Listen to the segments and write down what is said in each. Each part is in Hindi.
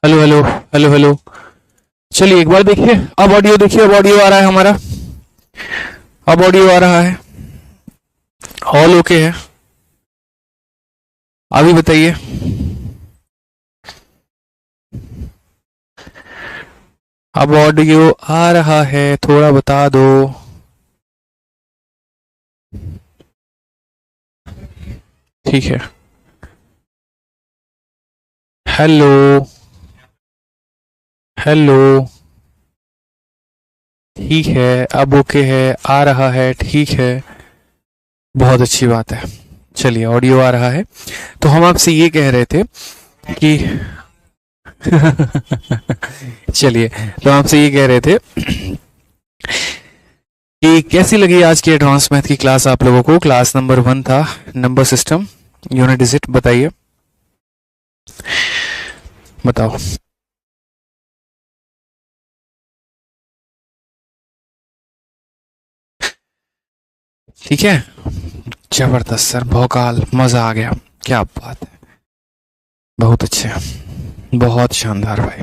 Hello hello hello hello. चलिए एक बार देखिए, अब ऑडियो देखिए, अब ऑडियो आ रहा है हमारा, अब ऑडियो आ रहा है, ऑल ओके है। अभी बताइए। अब ऑडियो आ रहा है, थोड़ा बता दो। ठीक है। Hello hello. ठीक है, अब ओके है, आ रहा है, ठीक है, बहुत अच्छी बात है। चलिए ऑडियो आ रहा है। तो हम आपसे ये कह रहे थे कि चलिए, तो आपसे ये कह रहे थे कि कैसी लगी आज की एडवांस मैथ की क्लास आप लोगों को। क्लास नंबर 1 था, नंबर सिस्टम, यूनिट डिजिट। बताइए, बताओ। ठीक है, जबरदस्त सर, भौकाल, मजा आ गया, क्या बात है, बहुत अच्छे, बहुत शानदार भाई।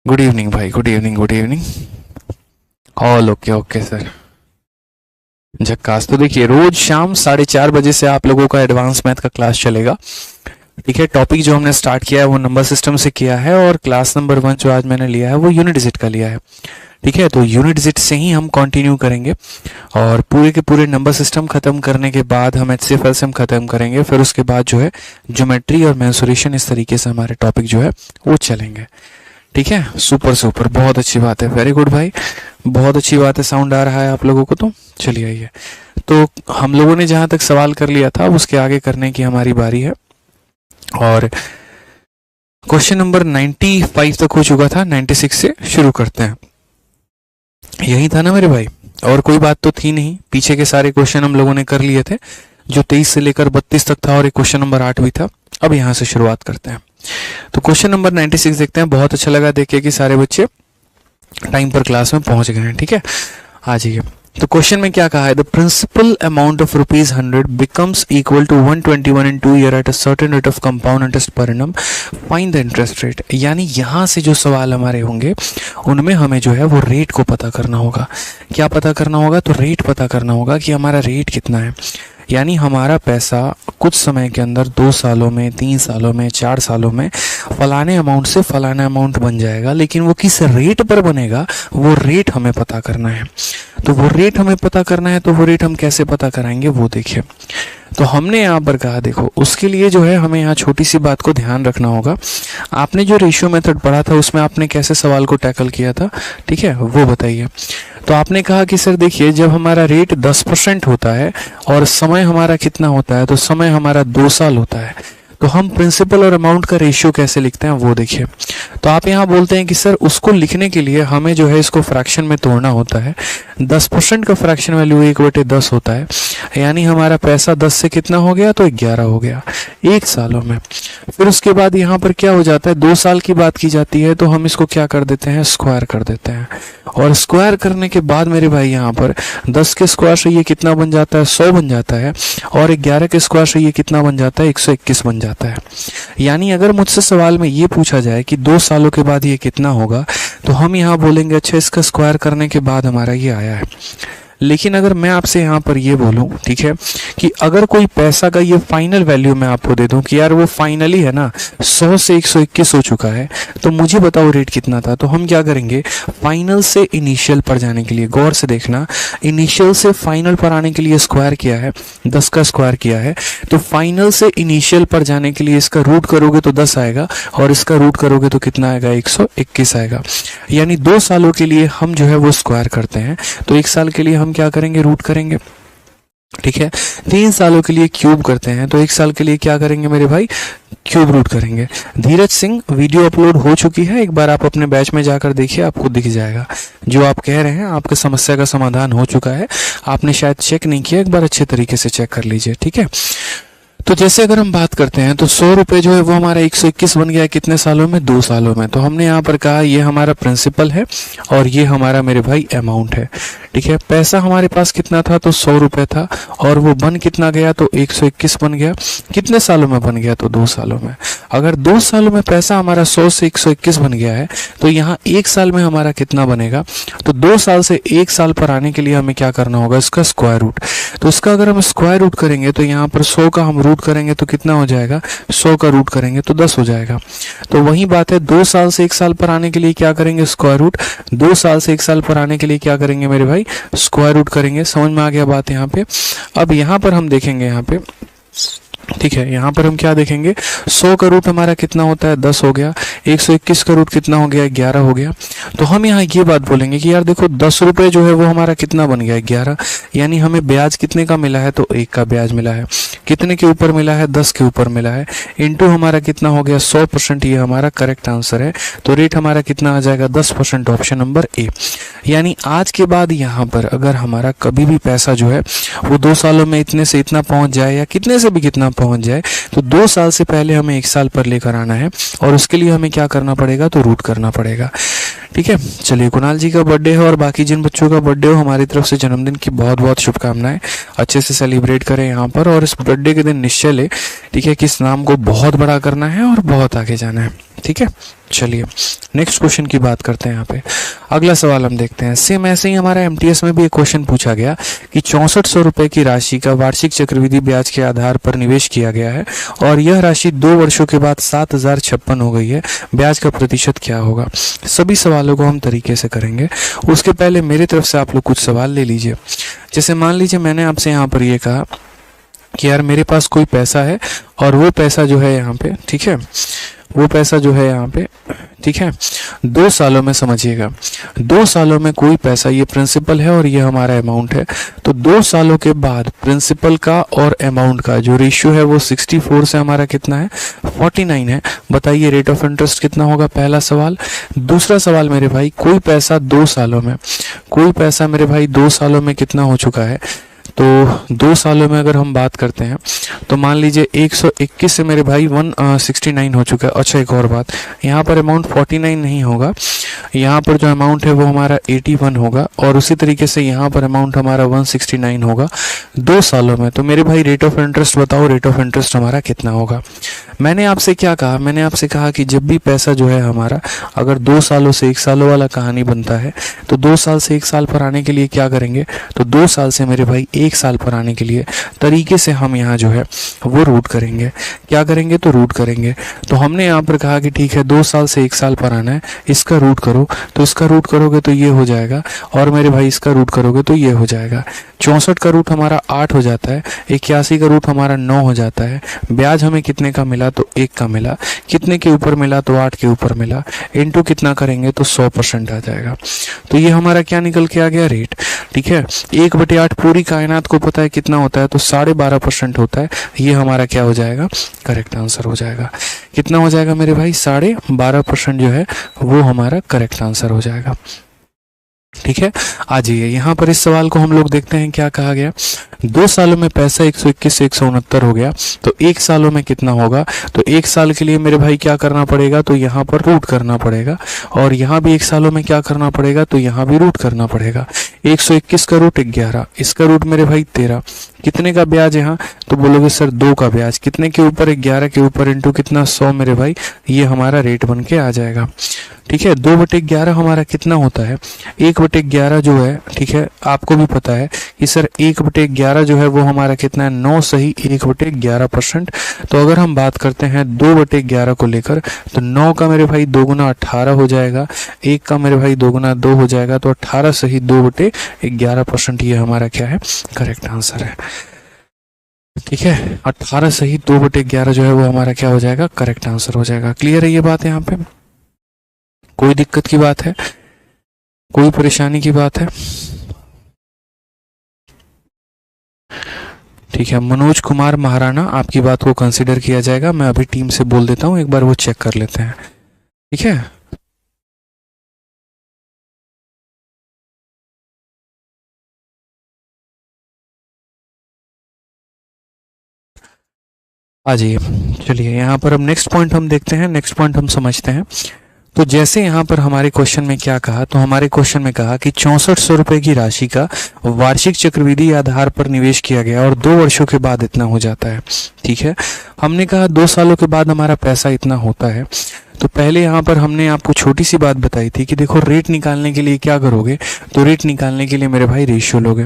गुड इवनिंग भाई, good evening, good evening. All okay okay sir, झक्कास। तो देखिए, रोज शाम 4:30 बजे से आप लोगों का एडवांस मैथ का क्लास चलेगा। ठीक है, टॉपिक जो हमने स्टार्ट किया है वो नंबर सिस्टम से किया है, और क्लास नंबर 1 जो आज मैंने लिया है वो यूनिट डिजिट का लिया है। ठीक है, तो यूनिट डिजिट से ही हम कंटिन्यू करेंगे, और पूरे के पूरे नंबर सिस्टम खत्म करने के बाद हम एचसीएफ एलसीएम खत्म करेंगे। फिर उसके बाद जो है ज्योमेट्री और मेंसुरेशन, इस तरीके से हमारे टॉपिक जो है वो चलेंगे। ठीक है, सुपर सुपर, बहुत अच्छी बात है, वेरी गुड भाई, बहुत अच्छी बात है। साउंड आ रहा है आप लोगों को? तो चलिए आइए। तो हम लोगों ने जहां तक सवाल कर लिया था उसके आगे करने की हमारी बारी है, और क्वेश्चन नंबर 95 तक हो चुका था, 96 से शुरू करते हैं। यही था ना मेरे भाई, और कोई बात तो थी नहीं, पीछे के सारे क्वेश्चन हम लोगों ने कर लिए थे, जो 23 से लेकर 32 तक था, और एक क्वेश्चन नंबर 8 भी था। अब यहां से शुरुआत करते हैं। तो क्वेश्चन नंबर 96 देखते हैं। बहुत अच्छा लगा देख के कि सारे बच्चे टाइम पर क्लास में पहुंच गए हैं। ठीक है, आ जाइए। तो क्वेश्चन में क्या कहा है? The principal amount of ₹100 becomes equal to 121 in 2 year at a certain rate of compound interest पर annum, find the interest rate. यानी यहां से जो सवाल हमारे होंगे उनमें हमें जो है वो रेट को पता करना होगा। क्या पता करना होगा? तो रेट पता करना होगा कि हमारा रेट कितना है। यानी हमारा पैसा कुछ समय के अंदर 2 सालों में, 3 सालों में, 4 सालों में फलाने अमाउंट से फलाना अमाउंट बन जाएगा, लेकिन वो किस रेट पर बनेगा वो रेट हमें पता करना है। तो वो रेट हमें पता करना है, तो वो रेट हम कैसे पता कराएंगे वो देखिए। तो हमने यहाँ पर कहा, देखो उसके लिए जो है हमें यहाँ छोटी सी बात को ध्यान रखना होगा। आपने जो रेशियो मेथड पढ़ा था उसमें आपने कैसे सवाल को टैकल किया था, ठीक है, वो बताइए। तो आपने कहा कि सर देखिए, जब हमारा रेट 10% होता है और समय हमारा कितना होता है, तो समय हमारा 2 साल होता है, तो हम प्रिंसिपल और अमाउंट का रेशियो कैसे लिखते हैं वो देखिए। तो आप यहाँ बोलते हैं कि सर उसको लिखने के लिए हमें जो है इसको फ्रैक्शन में तोड़ना होता है। 10% का फ्रैक्शन वैल्यू 1/10 होता है, यानी हमारा पैसा 10 से कितना हो गया? तो 11 हो गया 1 सालों में। फिर उसके बाद यहाँ पर क्या हो जाता है? 2 साल की बात की जाती है, तो हम इसको क्या कर देते हैं? स्क्वायर कर देते हैं। और स्क्वायर करने के बाद मेरे भाई यहाँ पर 10 के स्क्वायर से ये कितना बन जाता है? 100 बन जाता है, और 11 के स्क्वायर से ये कितना बन जाता है? 121 बन जाता है। यानी अगर मुझसे सवाल में ये पूछा जाए कि 2 सालों के बाद ये कितना होगा, तो हम यहाँ बोलेंगे अच्छा इसका स्क्वायर करने के बाद हमारा ये आया है। लेकिन अगर मैं आपसे यहाँ पर ये बोलूँ, ठीक है, कि अगर कोई पैसा का ये फाइनल वैल्यू मैं आपको दे दूं कि यार वो फाइनली है ना 100 से 121 हो चुका है, तो मुझे बताओ रेट कितना था, तो हम क्या करेंगे? फाइनल से इनिशियल पर जाने के लिए, गौर से देखना, इनिशियल से फाइनल पर आने के लिए स्क्वायर किया है, 10 का स्क्वायर किया है, तो फाइनल से इनिशियल पर जाने के लिए इसका रूट करोगे तो 10 आएगा, और इसका रूट करोगे तो कितना आएगा? 121 आएगा। यानी 2 सालों के लिए हम जो है वो स्क्वायर करते हैं, तो 1 साल के लिए हम क्या करेंगे? रूट करेंगे। ठीक है, 3 सालों के लिए क्यूब करते हैं, तो 1 साल के लिए क्या करेंगे मेरे भाई? क्यूब रूट करेंगे। धीरज सिंह, वीडियो अपलोड हो चुकी है, एक बार आप अपने बैच में जाकर देखिए, आपको दिख जाएगा जो आप कह रहे हैं, आपके समस्या का समाधान हो चुका है। आपने शायद चेक नहीं किया, एक बार अच्छे तरीके से चेक कर लीजिए। ठीक है, तो जैसे अगर हम बात करते हैं तो 100 रुपए जो है वो हमारा 121 बन गया है कितने सालों में, 2 सालों में। तो हमने यहाँ पर कहा ये हमारा प्रिंसिपल है और ये हमारा मेरे भाई अमाउंट है। ठीक है, पैसा हमारे पास कितना था, तो 100 रुपए था और वो बन कितना गया, तो 121 बन गया। कितने सालों में बन गया, तो 2 सालों में। अगर 2 सालों में पैसा हमारा 100 से 121 बन गया है तो यहाँ 1 साल में हमारा कितना बनेगा, तो 2 साल से 1 साल पर आने के लिए हमें क्या करना होगा, इसका स्क्वायर रूट। तो इसका अगर हम स्क्वायर रूट करेंगे तो यहाँ पर 100 का हम रूट करेंगे तो कितना हो जाएगा, 100 का रूट करेंगे तो 10 हो जाएगा। तो वही बात है, 2 साल से 1 साल पर आने के लिए क्या करेंगे, स्क्वायर रूट। 2 साल से 1 साल पर आने के लिए क्या करेंगे मेरे भाई, स्क्वायर रूट करेंगे। समझ में आ गया बात यहाँ पे। अब यहाँ पर हम देखेंगे यहाँ पे, ठीक है, यहाँ पर हम क्या देखेंगे, 100 का रूट हमारा कितना होता है, 10 हो गया। 121 का रूट कितना हो गया, 11 हो गया। तो हम यहाँ ये बात बोलेंगे कि यार देखो 10 रुपए जो है वो हमारा कितना बन गया, 11। यानी हमें ब्याज कितने का मिला है, तो 1 का ब्याज मिला है। कितने के ऊपर मिला है, 10 के ऊपर मिला है। इंटू हमारा कितना हो गया, 100%। ये हमारा करेक्ट आंसर है। तो रेट हमारा कितना आ जाएगा, 10%, ऑप्शन नंबर ए। यानी आज के बाद यहाँ पर अगर हमारा कभी भी पैसा जो है वो 2 सालों में इतने से इतना पहुंच जाए या कितने से भी कितना पहुंच जाए, तो 2 साल से पहले हमें 1 साल पर लेकर आना है और उसके लिए हमें क्या करना पड़ेगा, तो रूट करना पड़ेगा। ठीक है, चलिए, कुणाल जी का बर्थडे है और बाकी जिन बच्चों का बर्थडे हो हमारी तरफ से जन्मदिन की बहुत बहुत शुभकामनाएं। अच्छे से सेलिब्रेट करें यहाँ पर और इस बर्थडे के दिन निश्चय ले, ठीक है, कि इस नाम को बहुत बड़ा करना है और बहुत आगे जाना है। ठीक है, चलिए नेक्स्ट क्वेश्चन की बात करते हैं। यहाँ पे अगला सवाल हम देखते हैं। सेम ऐसे ही हमारा एमटीएस में भी एक क्वेश्चन पूछा गया कि 6400 रुपए की राशि का वार्षिक चक्रवृद्धि ब्याज के आधार पर निवेश किया गया है और यह राशि 2 वर्षों के बाद 7056 हो गई है, ब्याज का प्रतिशत क्या होगा। सभी सवालों को हम तरीके से करेंगे। उसके पहले मेरी तरफ से आप लोग कुछ सवाल ले लीजिए। जैसे मान लीजिए मैंने आपसे यहाँ पर ये कहा कि यार मेरे पास कोई पैसा है और वो पैसा जो है यहाँ पे, ठीक है, वो पैसा जो है यहाँ पे, ठीक है, 2 सालों में, समझिएगा 2 सालों में कोई पैसा, ये प्रिंसिपल है और ये हमारा अमाउंट है। तो 2 सालों के बाद प्रिंसिपल का और अमाउंट का जो रेशियो है वो 64 से हमारा कितना है, 49 है। बताइए रेट ऑफ इंटरेस्ट कितना होगा, पहला सवाल। दूसरा सवाल मेरे भाई, कोई पैसा 2 सालों में, कोई पैसा मेरे भाई 2 सालों में कितना हो चुका है, तो 2 सालों में अगर हम बात करते हैं तो मान लीजिए 121 से मेरे भाई 169 हो चुका है। अच्छा, एक और बात, यहाँ पर अमाउंट 49 नहीं होगा, यहाँ पर जो अमाउंट है वो हमारा 81 होगा और उसी तरीके से यहाँ पर अमाउंट हमारा 169 होगा 2 सालों में। तो मेरे भाई रेट ऑफ इंटरेस्ट बताओ, रेट ऑफ इंटरेस्ट हमारा कितना होगा। मैंने आपसे क्या कहा, मैंने आपसे कहा कि जब भी पैसा जो है हमारा अगर 2 सालों से 1 सालों वाला कहानी बनता है तो 2 साल से 1 साल पर आने के लिए क्या करेंगे, तो 2 साल से मेरे भाई 1 साल पर आने के लिए तरीके से हम यहाँ जो है वो रूट करेंगे। क्या करेंगे, तो रूट करेंगे। तो हमने यहाँ पर कहा कि ठीक है 2 साल से 1 साल पर आना है, इसका रूट करो, तो इसका रूट करोगे तो ये हो जाएगा और मेरे भाई इसका रूट करोगे तो ये हो जाएगा। 64 का रूट हमारा 8 हो जाता है, 81 का रूट हमारा 9 हो जाता है। ब्याज हमें कितने का मिला, तो 1 का मिला। कितने के ऊपर मिला, तो 8 के ऊपर मिला। इनटू कितना करेंगे तो 100% आ जाएगा। तो ये हमारा क्या निकल के आ गया, रेट। ठीक है, 1/8 पूरी कायनात को पता है कितना होता है, तो 12.5% होता है। ये हमारा क्या हो जाएगा, करेक्ट आंसर हो जाएगा। कितना हो जाएगा मेरे भाई, 12.5% जो है वो हमारा करेक्ट आंसर हो जाएगा। ठीक है, आ जाइए यहाँ पर इस सवाल को हम लोग देखते हैं क्या कहा गया। 2 सालों में पैसा 121 से 169 हो गया, तो 1 सालों में कितना होगा, तो 1 साल के लिए मेरे भाई क्या करना पड़ेगा, तो यहाँ पर रूट करना पड़ेगा और यहाँ भी 1 सालों में क्या करना पड़ेगा, तो यहाँ भी रूट करना पड़ेगा। 121 का रूट 11, इसका रूट मेरे भाई 13। कितने का ब्याज यहाँ, तो बोलोगे सर 2 का ब्याज। कितने के ऊपर, 11 के ऊपर, इंटू कितना 100 मेरे भाई, ये हमारा रेट बन के आ जाएगा। ठीक है, 2/11 हमारा कितना होता है, 1/11 जो है, ठीक है, आपको भी पता है कि सर 1/11 जो है वो हमारा कितना है, 9 सही 1/11%। तो अगर हम बात करते हैं 2/11 को लेकर, तो 9 का मेरे भाई 2 गुना 18 हो जाएगा, 1 का मेरे भाई 2 गुना 2 हो जाएगा, तो 18 सही 2/11%। ये हमारा क्या है, करेक्ट आंसर है। ठीक है, 18 सही 2/11 जो है वो हमारा क्या हो जाएगा, करेक्ट आंसर हो जाएगा। क्लियर है ये बात यहाँ पे, कोई दिक्कत की बात है, कोई परेशानी की बात है। ठीक है, मनोज कुमार महाराणा, आपकी बात को कंसिडर किया जाएगा। मैं अभी टीम से बोल देता हूँ, एक बार वो चेक कर लेते हैं। ठीक है, आ जाइए, चलिए यहाँ पर अब नेक्स्ट पॉइंट हम देखते हैं, नेक्स्ट पॉइंट हम समझते हैं। तो जैसे यहाँ पर हमारे क्वेश्चन में क्या कहा, तो हमारे क्वेश्चन में कहा कि 6400 रुपए की राशि का वार्षिक चक्रवृद्धि आधार पर निवेश किया गया और 2 वर्षों के बाद इतना हो जाता है। ठीक है, हमने कहा 2 सालों के बाद हमारा पैसा इतना होता है। तो पहले यहाँ पर हमने आपको छोटी सी बात बताई थी कि देखो रेट निकालने के लिए क्या करोगे, तो रेट निकालने के लिए मेरे भाई रेशियो लोगे।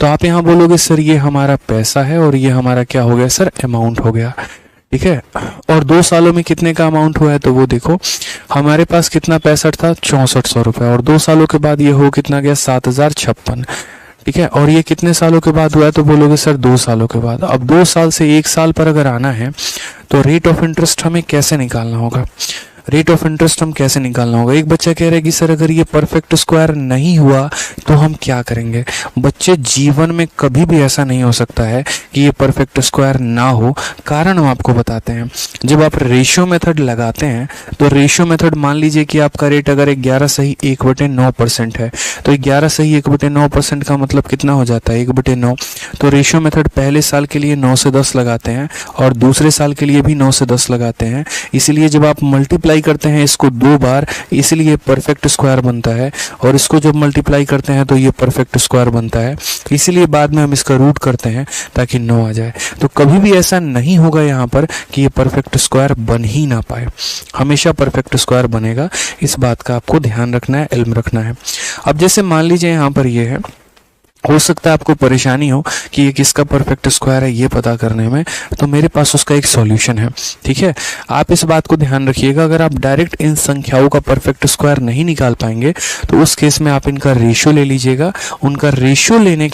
तो आप यहाँ बोलोगे सर ये हमारा पैसा है और ये हमारा क्या हो गया सर, अमाउंट हो गया। ठीक है, और 2 सालों में कितने का अमाउंट हुआ है, तो वो देखो हमारे पास कितना 65 था, 6400 रुपये, और 2 सालों के बाद ये हो कितना गया, 7056। ठीक है, और ये कितने सालों के बाद हुआ है, तो बोलोगे सर 2 सालों के बाद। अब 2 साल से 1 साल पर अगर आना है तो रेट ऑफ इंटरेस्ट हमें कैसे निकालना होगा, रेट ऑफ इंटरेस्ट हम कैसे निकालना होगा। एक बच्चा कह रहा है कि सर अगर ये परफेक्ट स्क्वायर नहीं हुआ तो हम क्या करेंगे। बच्चे जीवन में कभी भी ऐसा नहीं हो सकता है कि ये परफेक्ट स्क्वायर ना हो, कारण हम आपको बताते हैं। जब आप रेशियो मेथड लगाते हैं तो रेशियो मेथड, मान लीजिए कि आपका रेट अगर 11 सही 1/9% है, तो 11 सही 1/9% का मतलब कितना हो जाता है, 1/9। तो रेशियो मेथड पहले साल के लिए 9 से 10 लगाते हैं और दूसरे साल के लिए भी 9 से 10 लगाते हैं। इसीलिए जब आप मल्टीप्लाई करते हैं इसको 2 बार, इसलिए परफेक्ट स्क्वायर बनता है, और इसको जब मल्टीप्लाई करते हैं तो ये परफेक्ट स्क्वायर बनता है। इसलिए बाद में हम इसका रूट करते हैं ताकि 9 आ जाए। तो कभी भी ऐसा नहीं होगा यहाँ पर कि ये परफेक्ट स्क्वायर बन ही ना पाए, हमेशा परफेक्ट स्क्वायर बनेगा। इस बात का आपको ध्यान रखना है, इल्म रखना है। अब जैसे मान लीजिए यहाँ पर ये है, हो सकता है आपको परेशानी हो कि ये किसका परफेक्ट स्क्वायर है ये पता करने में, तो मेरे पास उसका एक सॉल्यूशन है। ठीक है, आप इस बात को ध्यान रखिएगा, अगर आप डायरेक्ट इन संख्याओं का परफेक्ट स्क्वायर नहीं निकाल पाएंगे तो उस केस में आप इनका रेशियो ले लीजिएगा। उनका रेशियो लेने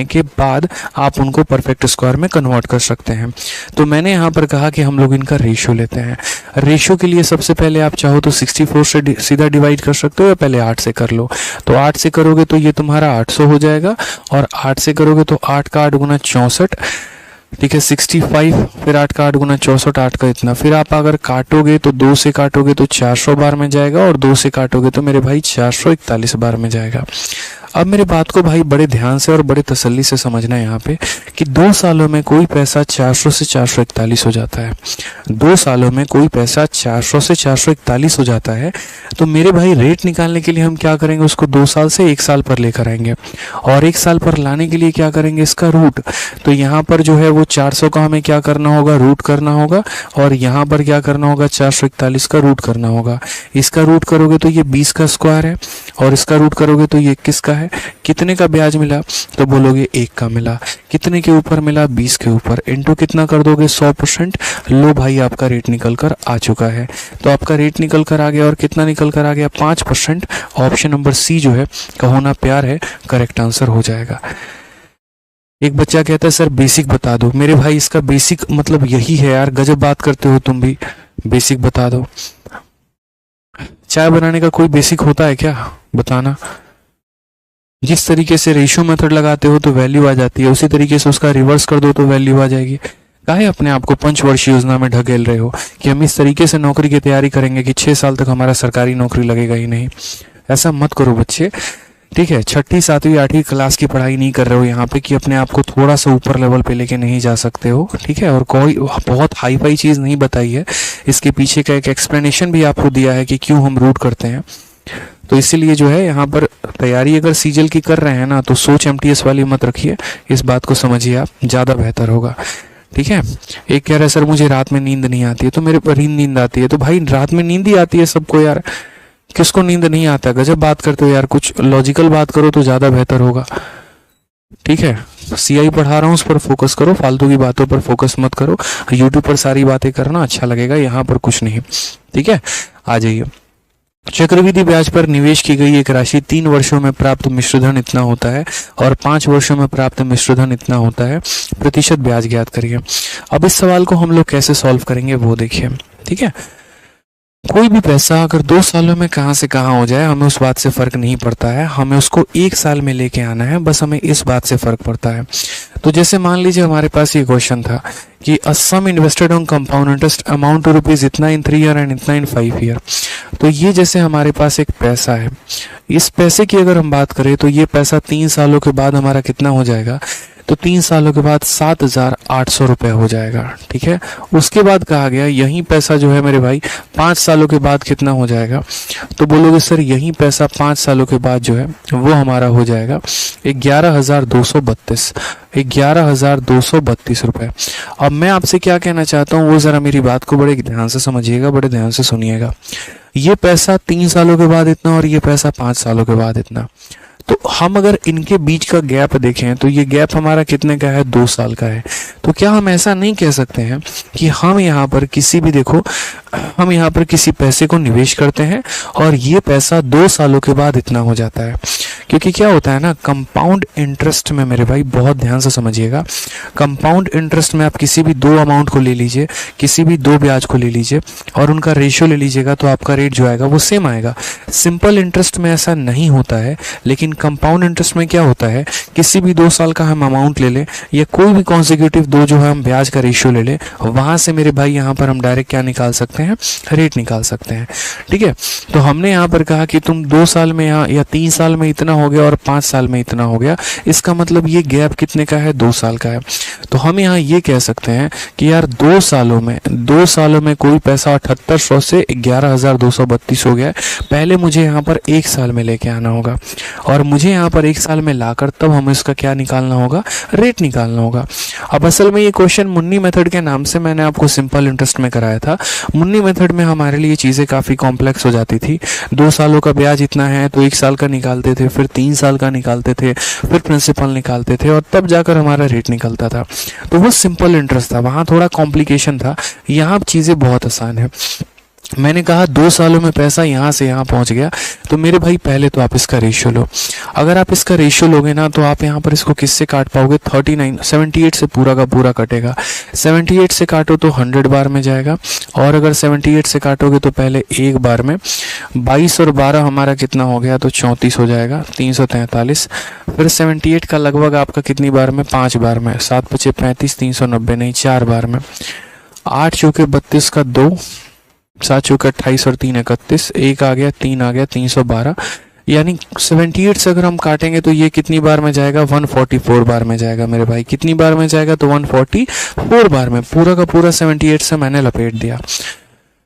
के बाद आप उनको परफेक्ट स्क्वायर में कन्वर्ट कर सकते हैं। तो मैंने यहाँ पर कहा कि हम लोग इनका रेशियो लेते हैं। रेशियो के लिए सबसे पहले आप चाहो तो 64 से सीधा डिवाइड कर सकते हो, या पहले 8 से कर लो। तो 8 से करोगे तो ये तुम्हारा 800 हो जाएगा, और 8 से करोगे तो 8 का 8 गुना 64, ठीक है 65, फिर 8 का 8 गुना 64, 8 का इतना। फिर आप अगर काटोगे तो 2 से काटोगे तो 400 बार में जाएगा, और 2 से काटोगे तो मेरे भाई 441 बार में जाएगा। अब मेरे बात को भाई बड़े ध्यान से और बड़े तसल्ली से समझना है यहाँ पे कि 2 सालों में कोई पैसा 400 से 441 हो जाता है। 2 सालों में कोई पैसा 400 से 441 हो जाता है। तो मेरे भाई रेट निकालने के लिए हम क्या करेंगे, उसको 2 साल से 1 साल पर लेकर आएंगे, और 1 साल पर लाने के लिए क्या करेंगे, इसका रूट। तो यहाँ पर जो है वो 400 का हमें क्या करना होगा, रूट करना होगा, और यहाँ पर क्या करना होगा, 441 का रूट करना होगा। इसका रूट करोगे तो ये 20 का स्क्वायर है, और इसका रूट करोगे तो ये 21 का है। कितने का ब्याज मिला, तो बोलोगे 1 का मिला। कितने के ऊपर मिला, 20 के ऊपर। इनटू कितना कर दोगे, 100%। लो भाई आपका रेट निकल कर आ चुका है। तो आपका रेट निकल कर आ गया, और कितना निकल कर आ गया, 5%। ऑप्शन नंबर सी जो है, कहो ना प्यार है, करेक्ट आंसर हो जाएगा। एक बच्चा कहता है सर बेसिक बता दो। मेरे भाई इसका बेसिक मतलब यही है यार, गजब बात करते हो तुम भी, बेसिक बता दो। चाय बनाने का कोई बेसिक होता है क्या, बताना। जिस तरीके से रेशियो मेथड लगाते हो तो वैल्यू आ जाती है, उसी तरीके से उसका रिवर्स कर दो तो वैल्यू आ जाएगी। काहे अपने आप को पंचवर्षीय योजना में ढकेल रहे हो कि हम इस तरीके से नौकरी की तैयारी करेंगे कि 6 साल तक हमारा सरकारी नौकरी लगेगा ही नहीं। ऐसा मत करो बच्चे, ठीक है। 6ठी 7वीं 8वीं क्लास की पढ़ाई नहीं कर रहे हो यहाँ पे कि अपने आप को थोड़ा सा ऊपर लेवल पे लेके नहीं जा सकते हो, ठीक है। और कोई बहुत हाई फाई चीज़ नहीं बताई है, इसके पीछे का एक एक्सप्लेनेशन भी आपको दिया है कि क्यों हम रूट करते हैं। तो इसीलिए जो है यहाँ पर तैयारी अगर सीजल की कर रहे हैं ना, तो सोच एमटीएस वाली मत रखिए, इस बात को समझिए आप, ज़्यादा बेहतर होगा, ठीक है। एक कह रहा है सर मुझे रात में नींद नहीं आती है, तो मेरे पर नींद आती है। तो भाई रात में नींद ही आती है सबको यार, किसको नींद नहीं आता। गजब बात करते हो यार, कुछ लॉजिकल बात करो तो ज़्यादा बेहतर होगा, ठीक है। सीआई पढ़ा रहा हूँ, उस पर फोकस करो, फालतू की बातों पर फोकस मत करो। यूट्यूब पर सारी बातें करना अच्छा लगेगा, यहाँ पर कुछ नहीं, ठीक है। आ जाइए। चक्रवृद्धि ब्याज पर निवेश की गई एक राशि 3 वर्षों में प्राप्त मिश्रधन इतना होता है और 5 वर्षों में प्राप्त मिश्रधन इतना होता है, प्रतिशत ब्याज ज्ञात करिए। अब इस सवाल को हम लोग कैसे सॉल्व करेंगे वो देखिए, ठीक है। कोई भी पैसा अगर 2 सालों में कहाँ से कहाँ हो जाए हमें उस बात से फर्क नहीं पड़ता है, हमें उसको 1 साल में लेके आना है, बस हमें इस बात से फर्क पड़ता है। तो जैसे मान लीजिए हमारे पास ये क्वेश्चन था कि a sum invested on compound interest amount to rupees इतना इन 3 ईयर एंड इतना इन 5 ईयर। तो ये जैसे हमारे पास एक पैसा है, इस पैसे की अगर हम बात करें तो ये पैसा 3 सालों के बाद हमारा कितना हो जाएगा, तो 3 सालों के बाद 7,800 रुपये हो जाएगा। ठीक है, उसके बाद कहा गया यही पैसा जो है मेरे भाई 5 सालों के बाद कितना हो जाएगा, तो बोलोगे सर यही पैसा 5 सालों के बाद जो है वो हमारा हो जाएगा 11,232 रुपये। अब मैं आपसे क्या कहना चाहता हूँ वो ज़रा मेरी बात को बड़े ध्यान से समझिएगा, बड़े ध्यान से सुनिएगा। ये पैसा 3 सालों के बाद इतना और ये पैसा 5 सालों के बाद इतना, तो हम अगर इनके बीच का गैप देखें तो ये गैप हमारा कितने का है, 2 साल का है। तो क्या हम ऐसा नहीं कह सकते हैं कि हम यहाँ पर किसी भी, देखो हम यहाँ पर किसी पैसे को निवेश करते हैं और ये पैसा 2 सालों के बाद इतना हो जाता है। क्योंकि क्या होता है ना, कंपाउंड इंटरेस्ट में मेरे भाई बहुत ध्यान से समझिएगा, कंपाउंड इंटरेस्ट में आप किसी भी 2 अमाउंट को ले लीजिए, किसी भी 2 ब्याज को ले लीजिए और उनका रेशियो ले लीजिएगा तो आपका रेट जो आएगा वो सेम आएगा। सिंपल इंटरेस्ट में ऐसा नहीं होता है, लेकिन कंपाउंड इंटरेस्ट में क्या होता है, किसी भी 2 साल का हम अमाउंट ले लें या कोई भी कॉन्सिक्यूटिव 2 जो है हम ब्याज का रेशियो ले लें, वहां से मेरे भाई यहाँ पर हम डायरेक्ट क्या निकाल सकते हैं, रेट निकाल सकते हैं। ठीक है, तो हमने यहाँ पर कहा कि तुम 2 साल में या 3 साल में इतना हो गया और 5 साल में इतना हो गया, इसका मतलब ये गैप कितने का है, 2 साल का है। तो हम यहाँ ये कह सकते हैं कि यार 2 सालों में कोई पैसा 7800 से 11,232 हो गया है। पहले मुझे यहाँ पर 1 साल में लेके आना होगा और मुझे यहाँ पर 1 साल में लाकर तब हमें इसका क्या निकालना होगा, रेट निकालना होगा। अब असल में ये क्वेश्चन मुन्नी मेथड के नाम से मैंने आपको सिंपल इंटरेस्ट में कराया था। मुन्नी मेथड में हमारे लिए चीज़ें काफ़ी कॉम्प्लेक्स हो जाती थी। 2 सालों का ब्याज इतना है तो 1 साल का निकालते थे, फिर 3 साल का निकालते थे, फिर प्रिंसिपल निकालते थे और तब जाकर हमारा रेट निकलता था। तो वो सिंपल इंटरेस्ट था, वहाँ थोड़ा कॉम्प्लिकेशन था। यहाँ चीज़ें बहुत आसान है। मैंने कहा 2 सालों में पैसा यहाँ से यहाँ पहुँच गया, तो मेरे भाई पहले तो आप इसका रेशियो लो। अगर आप इसका रेशियो लोगे ना तो आप यहाँ पर इसको किससे काट पाओगे, 78 से पूरा का पूरा कटेगा। 78 से काटो तो 100 बार में जाएगा और अगर 78 से काटोगे तो पहले 1 बार में 22 और 12 हमारा कितना हो गया, तो 34 हो जाएगा, 343। फिर 78 का लगभग आपका कितनी बार में, 5 बार में, 7 × 5 = 35, 390 नहीं 4 बार में, 8 चौके 32 का 2, 7 चौके 28 और 3 31, 1 आ गया, 3 आ गया, 312। यानी 78 से अगर हम काटेंगे तो ये कितनी बार में जाएगा, 144 बार में जाएगा मेरे भाई। कितनी बार में जाएगा, तो 144 बार में। पूरा का पूरा 78 से मैंने लपेट दिया।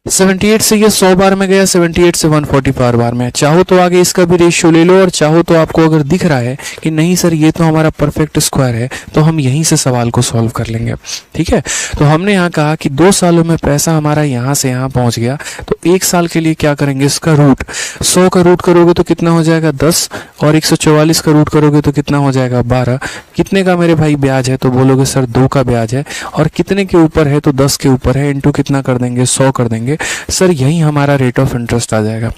78 से ये 100 बार में गया, 78 से 144 बार में। चाहो तो आगे इसका भी रेशियो ले लो और चाहो तो आपको अगर दिख रहा है कि नहीं सर ये तो हमारा परफेक्ट स्क्वायर है, तो हम यहीं से सवाल को सॉल्व कर लेंगे। ठीक है, तो हमने यहाँ कहा कि 2 सालों में पैसा हमारा यहाँ से यहाँ पहुँच गया, तो 1 साल के लिए क्या करेंगे, इसका रूट 100 का रूट करोगे तो कितना हो जाएगा, 10, और 144 का रूट करोगे तो कितना हो जाएगा, 12। कितने का मेरे भाई ब्याज है, तो बोलोगे सर 2 का ब्याज है, और कितने के ऊपर है, तो 10 के ऊपर है, इंटू कितना कर देंगे, 100 कर देंगे। सर यही हमारा रेट ऑफ इंटरेस्ट आ जाएगा।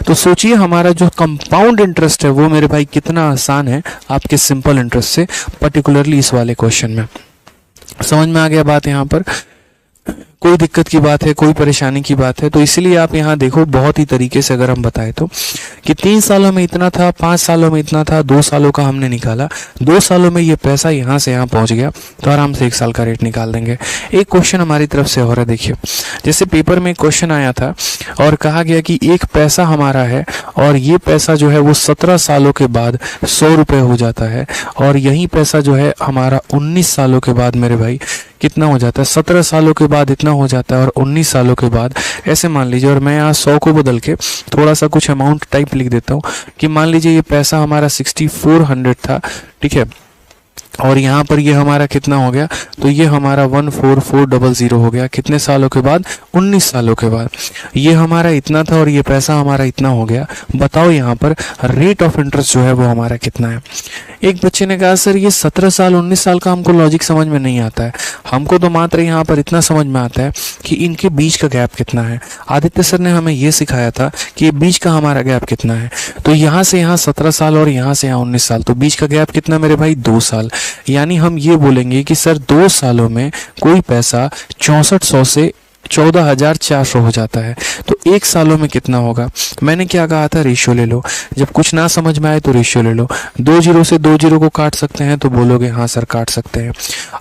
तो सोचिए हमारा जो कंपाउंड इंटरेस्ट है वो मेरे भाई कितना आसान है आपके सिंपल इंटरेस्ट से, पर्टिकुलरली इस वाले क्वेश्चन में। समझ में आ गया बात यहाँ पर? कोई दिक्कत की बात है, कोई परेशानी की बात है? तो इसलिए आप यहाँ देखो बहुत ही तरीके से अगर हम बताएं तो कि 3 सालों में इतना था, 5 सालों में इतना था, 2 सालों का हमने निकाला, 2 सालों में ये पैसा यहाँ से यहाँ पहुँच गया, तो आराम से 1 साल का रेट निकाल देंगे। एक क्वेश्चन हमारी तरफ से हो रहा है, देखिए जैसे पेपर में एक क्वेश्चन आया था और कहा गया कि एक पैसा हमारा है और ये पैसा जो है वो 17 सालों के बाद 100 रुपये हो जाता है, और यही पैसा जो है हमारा 19 सालों के बाद मेरे भाई कितना हो जाता है, 17 सालों के बाद इतना हो जाता है और 19 सालों के बाद ऐसे मान लीजिए। और मैं यहाँ 100 को बदल के थोड़ा सा कुछ अमाउंट टाइप लिख देता हूँ कि मान लीजिए ये पैसा हमारा 6400 था, ठीक है, और यहाँ पर ये हमारा कितना हो गया, तो ये हमारा 14400 हो गया। कितने सालों के बाद, 19 सालों के बाद। ये हमारा इतना था और ये पैसा हमारा इतना हो गया। बताओ यहाँ पर रेट ऑफ इंटरेस्ट जो है वो हमारा कितना है। एक बच्चे ने कहा सर ये 17 साल 19 साल का हमको लॉजिक समझ में नहीं आता है, हमको तो मात्र यहाँ पर इतना समझ में आता है कि इनके बीच का गैप कितना है। आदित्य सर ने हमें ये सिखाया था कि बीच का हमारा गैप कितना है, तो यहाँ से यहाँ 17 साल और यहाँ से यहाँ 19 साल, तो बीच का गैप कितना मेरे भाई, 2 साल। यानी हम ये बोलेंगे कि सर 2 सालों में कोई पैसा 6400 से 14,400 हो जाता है। तो 1 सालों में कितना होगा? मैंने क्या कहा था, रेशियो ले लो। जब कुछ ना समझ में आए तो रेशियो ले लो। 2 जीरो से 2 जीरो को काट सकते हैं तो बोलोगे हाँ सर काट सकते हैं।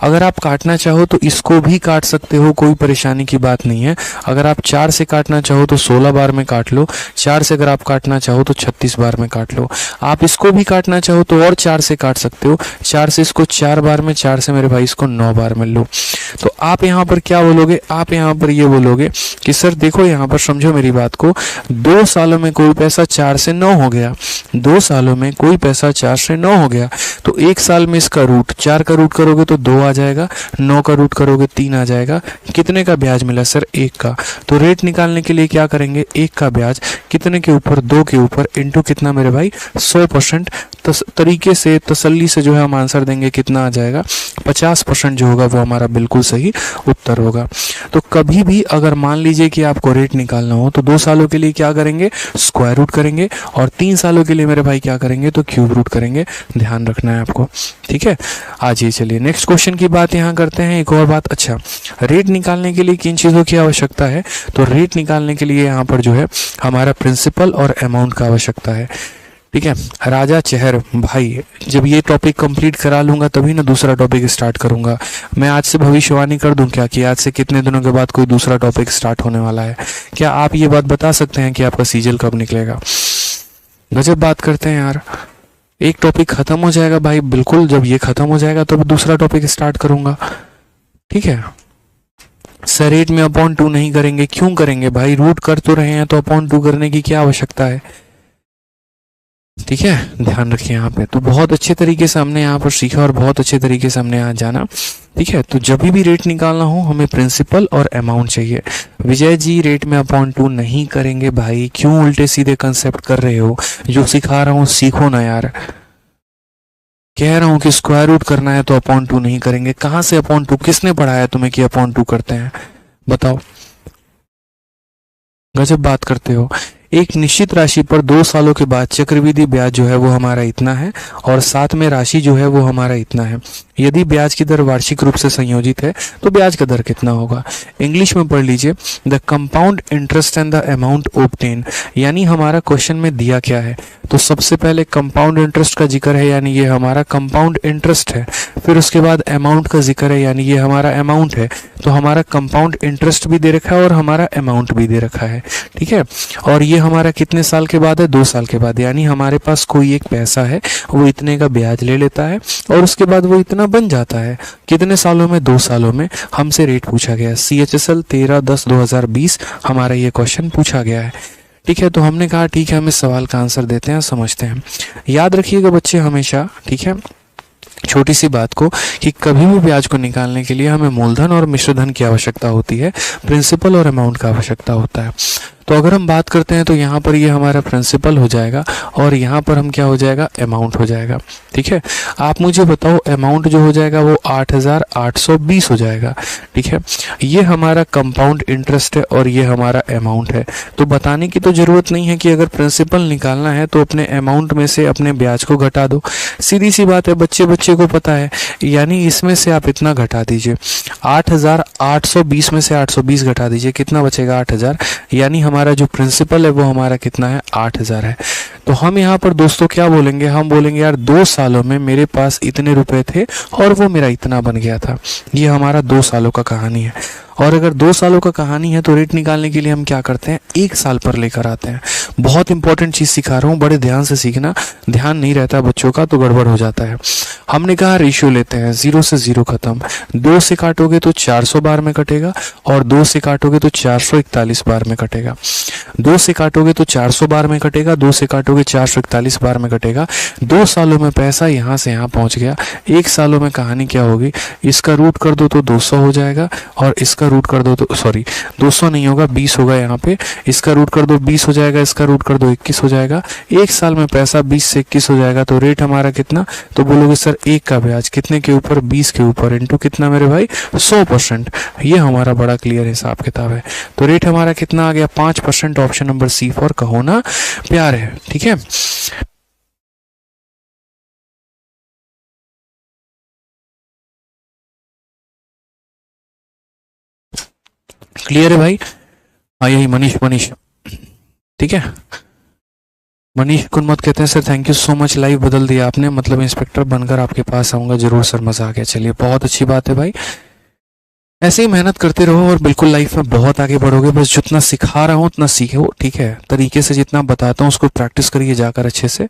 अगर आप काटना चाहो तो इसको भी काट सकते हो, कोई परेशानी की बात नहीं है। अगर आप 4 से काटना चाहो तो 16 बार में काट लो। 4 से अगर आप काटना चाहो तो 36 बार में काट लो। आप इसको भी काटना चाहो तो और 4 से काट सकते हो। 4 से इसको 4 बार में, 4 से मेरे भाई इसको 9 बार में लो। तो आप यहाँ पर क्या बोलोगे? आप यहाँ पर ये बोलोगे कि सर देखो यहाँ पर समझो मेरी बात को, 2 सालों में कोई पैसा 4 से 9 हो गया। 2 सालों में कोई पैसा 4 से 9 हो गया तो 1 साल में इसका रूट, 4 का रूट करोगे तो 2 आ जाएगा, 9 का रूट करोगे 3 आ जाएगा। कितने का ब्याज मिला सर? 1 का। तो रेट निकालने के लिए क्या करेंगे? 1 का ब्याज कितने के ऊपर? 2 के ऊपर, इंटू कितना मेरे भाई? 100%। तरीके से तसल्ली से जो है हम आंसर देंगे, कितना आ जाएगा? 50% जो होगा वो हमारा बिल्कुल सही उत्तर होगा। तो कभी भी अगर मान लीजिए कि आपको रेट निकालना हो तो 2 सालों के लिए क्या करेंगे? स्क्वायर रूट करेंगे, और 3 सालों के लिए मेरे भाई क्या करेंगे? तो क्यूब रूट करेंगे। ध्यान रखना है आपको, ठीक है। आज ये चलिए नेक्स्ट क्वेश्चन की बात यहाँ करते हैं। एक और बात, अच्छा रेट निकालने के लिए किन चीज़ों की आवश्यकता है? तो रेट निकालने के लिए यहाँ पर जो है हमारा प्रिंसिपल और अमाउंट का आवश्यकता है, ठीक है। राजा चेहर भाई, जब ये टॉपिक कंप्लीट करा लूंगा तभी ना दूसरा टॉपिक स्टार्ट करूंगा। मैं आज से भविष्यवाणी कर दूं क्या कि आज से कितने दिनों के बाद कोई दूसरा टॉपिक स्टार्ट होने वाला है? क्या आप ये बात बता सकते हैं कि आपका सीजल कब निकलेगा? गजब बात करते हैं यार। एक टॉपिक खत्म हो जाएगा भाई, बिल्कुल जब ये खत्म हो जाएगा तो दूसरा टॉपिक स्टार्ट करूंगा, ठीक है। सर रेट में अपॉन 2 नहीं करेंगे, क्यों करेंगे भाई? रूट कर तो रहे हैं तो अपॉन 2 करने की क्या आवश्यकता है? ठीक है, ध्यान रखिए यहाँ पे। तो बहुत अच्छे तरीके से हमने यहाँ पर सीखा और बहुत अच्छे तरीके से हमने यहाँ जाना, ठीक है। तो जब भी रेट निकालना हो हमें प्रिंसिपल और अमाउंट चाहिए। विजय जी रेट में अपॉन 2 नहीं करेंगे भाई, क्यों उल्टे सीधे कंसेप्ट कर रहे हो? जो सिखा रहा हूँ सीखो ना यार। कह रहा हूँ कि स्क्वायर रूट करना है तो अपॉन 2 नहीं करेंगे। कहाँ से अपॉन 2? किसने पढ़ाया तुम्हें कि अपॉन 2 करते हैं? बताओ, गजब बात करते हो। एक निश्चित राशि पर 2 सालों के बाद चक्रवृद्धि ब्याज जो है वो हमारा इतना है, और साथ में राशि जो है वो हमारा इतना है। यदि ब्याज की दर वार्षिक रूप से संयोजित है तो ब्याज का दर कितना होगा? इंग्लिश में पढ़ लीजिए, the compound interest and the amount obtain. यानी हमारा क्वेश्चन में दिया क्या है? तो सबसे पहले कंपाउंड इंटरेस्ट का जिक्र है, यानी ये हमारा कंपाउंड इंटरेस्ट है। फिर उसके बाद अमाउंट का जिक्र है, यानी ये हमारा अमाउंट है। तो हमारा कंपाउंड इंटरेस्ट भी दे रखा है और हमारा अमाउंट भी दे रखा है, ठीक है। और ये हमारा कितने साल के बाद है? 2 साल के बाद। यानी हमारे पास कोई एक पैसा है, वो इतने का ब्याज ले लेता है और उसके बाद वो इतना बन जाता है। कितने सालों में? 2 सालों में। हमसे रेट पूछा गया CHSL 13/10/2020 हमारा ये क्वेश्चन पूछा गया है, ठीक है। तो हमने कहा ठीक है हम इस सवाल का आंसर देते हैं, समझते हैं। याद रखिएगा बच्चे हमेशा, ठीक है, छोटी सी बात को, कि कभी भी ब्याज को निकालने के लिए हमें मूलधन और मिश्रधन की आवश्यकता होती है, प्रिंसिपल और अमाउंट का आवश्यकता होता है। तो अगर हम बात करते हैं तो यहाँ पर ये हमारा प्रिंसिपल हो जाएगा और यहाँ पर हम क्या हो जाएगा? अमाउंट हो जाएगा, ठीक है। आप मुझे बताओ, अमाउंट जो हो जाएगा वो 8,820 हो जाएगा, ठीक है। ये हमारा कंपाउंड इंटरेस्ट है और ये हमारा अमाउंट है। तो बताने की तो जरूरत नहीं है कि अगर प्रिंसिपल निकालना है तो अपने अमाउंट में से अपने ब्याज को घटा दो, सीधी सी बात है, बच्चे बच्चे को पता है। यानी इसमें से आप इतना घटा दीजिए, 8,820 में से 820 घटा दीजिए, कितना बचेगा? 8,000। यानी हमारा जो प्रिंसिपल है वो हमारा कितना है? 8,000 है। तो हम यहाँ पर दोस्तों क्या बोलेंगे? हम बोलेंगे यार 2 सालों में मेरे पास इतने रुपए थे और वो मेरा इतना बन गया था। ये हमारा 2 सालों का कहानी है। और अगर 2 सालों का कहानी है तो रेट निकालने के लिए हम क्या करते हैं? 1 साल पर लेकर आते हैं। बहुत इंपॉर्टेंट चीज सिखा रहा हूँ, बड़े ध्यान से सीखना। ध्यान नहीं रहता बच्चों का तो गड़बड़ हो जाता है। हमने कहा रेशियो लेते हैं, 0 से 0 खत्म। 2 से काटोगे तो 400 बार में कटेगा और 2 से काटोगे तो 441 बार में कटेगा। 2 से काटोगे तो 400 बार में कटेगा, 2 से काटोगे 441 बार में कटेगा। 2 सालों में पैसा यहाँ से यहाँ पहुंच गया। 1 सालों में कहानी क्या होगी? इसका रूट कर दो तो 200 हो जाएगा और इसका रूट कर दो तो सॉरी 200 नहीं होगा, 20 होगा यहाँ पे। इसका रूट कर दो 20 हो जाएगा, इसका रूट कर दो 21 हो जाएगा। 1 साल में पैसा 20 से 21 हो जाएगा। तो रेट हमारा कितना? तो बोलोगे सर 1 का ब्याज कितने के ऊपर? 20 के ऊपर, इंटू कितना मेरे भाई? 100%। ये हमारा बड़ा क्लियर हिसाब किताब है। तो रेट हमारा कितना आ गया? 5%। ऑप्शन नंबर सी फॉर कहो ना प्यार है, ठीक है। क्लियर है भाई? हाँ यही मनीष, मनीष ठीक है। मनीष कुनमत कहते हैं sir thank you so much, live बदल दिया आपने, मतलब इंस्पेक्टर बनकर आपके पास आऊंगा जरूर सर, मजा आ गया। चलिए बहुत अच्छी बात है भाई, ऐसे ही मेहनत करते रहो और बिल्कुल लाइफ में बहुत आगे बढ़ोगे। बस जितना सिखा रहा हूँ उतना सीखो, ठीक है, तरीके से जितना बताता हूँ उसको प्रैक्टिस करिए जाकर अच्छे से,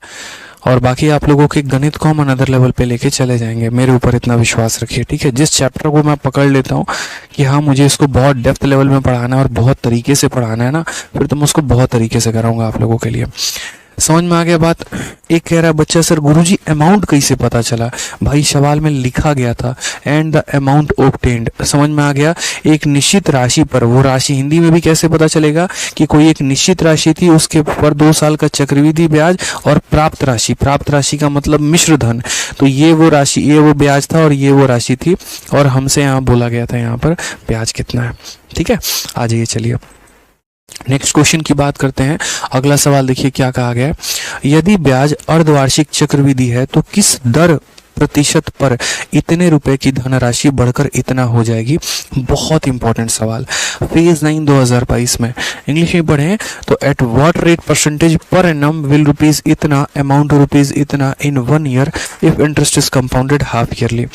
और बाकी आप लोगों के गणित को हम अनदर लेवल पे लेके चले जाएंगे, मेरे ऊपर इतना विश्वास रखिए, ठीक है। जिस चैप्टर को मैं पकड़ लेता हूँ कि हाँ मुझे इसको बहुत डेप्थ लेवल में पढ़ाना है और बहुत तरीके से पढ़ाना है ना, फिर तो मैं उसको बहुत तरीके से कराऊंगा आप लोगों के लिए। समझ में आ गया बात? एक कह रहा है बच्चा सर गुरुजी अमाउंट कैसे पता चला? भाई सवाल में लिखा गया था एंड द अमाउंट ऑब्टेन्ड, समझ में आ गया? एक निश्चित राशि पर, वो राशि हिंदी में भी कैसे पता चलेगा कि कोई एक निश्चित राशि थी, उसके ऊपर 2 साल का चक्रवृद्धि ब्याज और प्राप्त राशि, प्राप्त राशि का मतलब मिश्र धन, तो ये वो राशि, ये वो ब्याज था और ये वो राशि थी, और हमसे यहाँ बोला गया था यहाँ पर ब्याज कितना है, ठीक है। आ जाइए चलिए नेक्स्ट क्वेश्चन की बात करते हैं। अगला सवाल देखिए क्या कहा गया है, यदि ब्याज अर्धवार्षिक चक्रवृद्धि है तो किस दर प्रतिशत पर इतने रुपए की धनराशि बढ़कर इतना हो जाएगी? बहुत इंपॉर्टेंट सवाल, फेज 9 2022 में इंग्लिश में पढ़े तो एट व्हाट रेट परसेंटेज पर एनम विल रुपीज इतना अमाउंट रुपीज इतना इन 1 year if interest is compounded half yearly.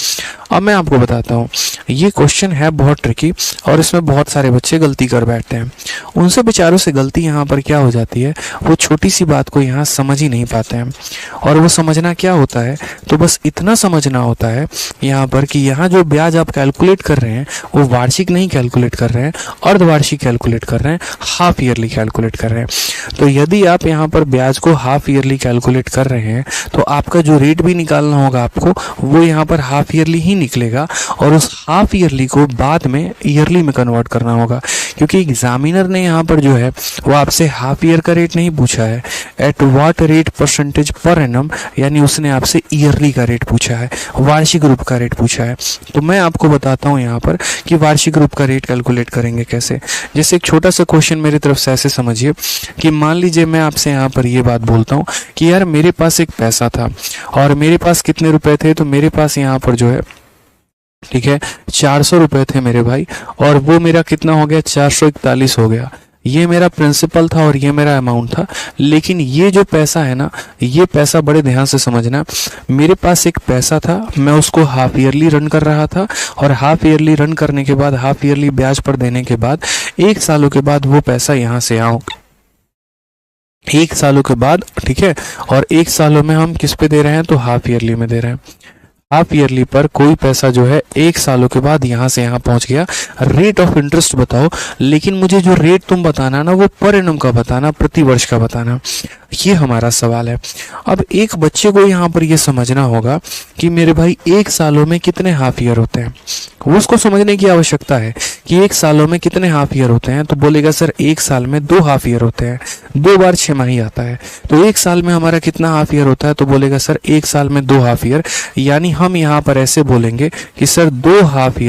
अब मैं आपको बताता हूँ, ये क्वेश्चन है बहुत ट्रिकी और इसमें बहुत सारे बच्चे गलती कर बैठते हैं। उनसे बेचारों से गलती यहाँ पर क्या हो जाती है, वो छोटी सी बात को यहाँ समझ ही नहीं पाते हैं, और वो समझना क्या होता है, तो बस इतना समझना होता है यहाँ पर कि यहाँ जो ब्याज आप कैलकुलेट कर रहे हैं वो वार्षिक नहीं कैलकुलेट कर रहे हैं, अर्धवार्षिक कैलकुलेट कर रहे हैं, हाफ ईयरली कैलकुलेट कर रहे हैं। तो यदि आप यहाँ पर ब्याज को हाफ ईयरली कैलकुलेट कर रहे हैं तो आपका जो रेट भी निकालना होगा आपको, वो यहाँ पर हाफ ईयरली ही निकलेगा, और उस हाफ ईयरली को बाद में ईयरली में कन्वर्ट करना होगा, क्योंकि एग्जामिनर ने यहाँ पर जो है वो आपसे हाफ ईयर का रेट नहीं पूछा है, एट व्हाट रेट परसेंटेज पर एनम, यानी उसने आपसे ईयरली का रेट पूछा है, वार्षिक रूप का रेट पूछा है। तो मैं आपको बताता हूँ यहाँ पर कि वार्षिक रूप का रेट कैलकुलेट करेंगे कैसे। जैसे एक छोटा सा क्वेश्चन मेरी तरफ से ऐसे समझिए कि मान लीजिए मैं आपसे यहाँ पर ये बात बोलता हूँ कि यार मेरे पास एक पैसा था और मेरे पास कितने रुपए थे, तो मेरे पास यहाँ पर जो है, ठीक है, 400 रुपए थे मेरे भाई, और वो मेरा कितना हो गया, 441 हो गया। ये मेरा प्रिंसिपल था और ये मेरा अमाउंट था। लेकिन ये जो पैसा है ना, ये पैसा बड़े ध्यान से समझना, मेरे पास एक पैसा था, मैं उसको हाफ ईयरली रन कर रहा था, और हाफ ईयरली रन करने के बाद, हाफ ईयरली ब्याज पर देने के बाद 1 सालों के बाद वो पैसा यहाँ से आओ, 1 सालों के बाद, ठीक है, और 1 सालों में हम किस पे दे रहे हैं, तो हाफ ईयरली में दे रहे हैं। हाफ ईयरली पर कोई पैसा जो है 1 सालों के बाद यहाँ से यहाँ पहुंच गया, रेट ऑफ इंटरेस्ट बताओ, लेकिन मुझे जो रेट तुम बताना ना वो पर एनम का बताना, प्रति वर्ष का बताना, ये हमारा सवाल है। अब एक बच्चे को यहाँ पर ये समझना होगा कि मेरे भाई 1 सालों में कितने हाफ ईयर होते हैं, वो उसको समझने की आवश्यकता है कि 1 सालों में कितने हाफ ईयर होते हैं। तो बोलेगा सर 1 साल में 2 हाफ ईयर होते हैं, 2 बार 6 माही आता है, तो 1 साल में हमारा कितना हाफ ईयर होता है, तो बोलेगा सर 1 साल में 2 हाफ ईयर। यानी हम यहाँ पर ऐसे बोलेंगे कि सर 2 हाफ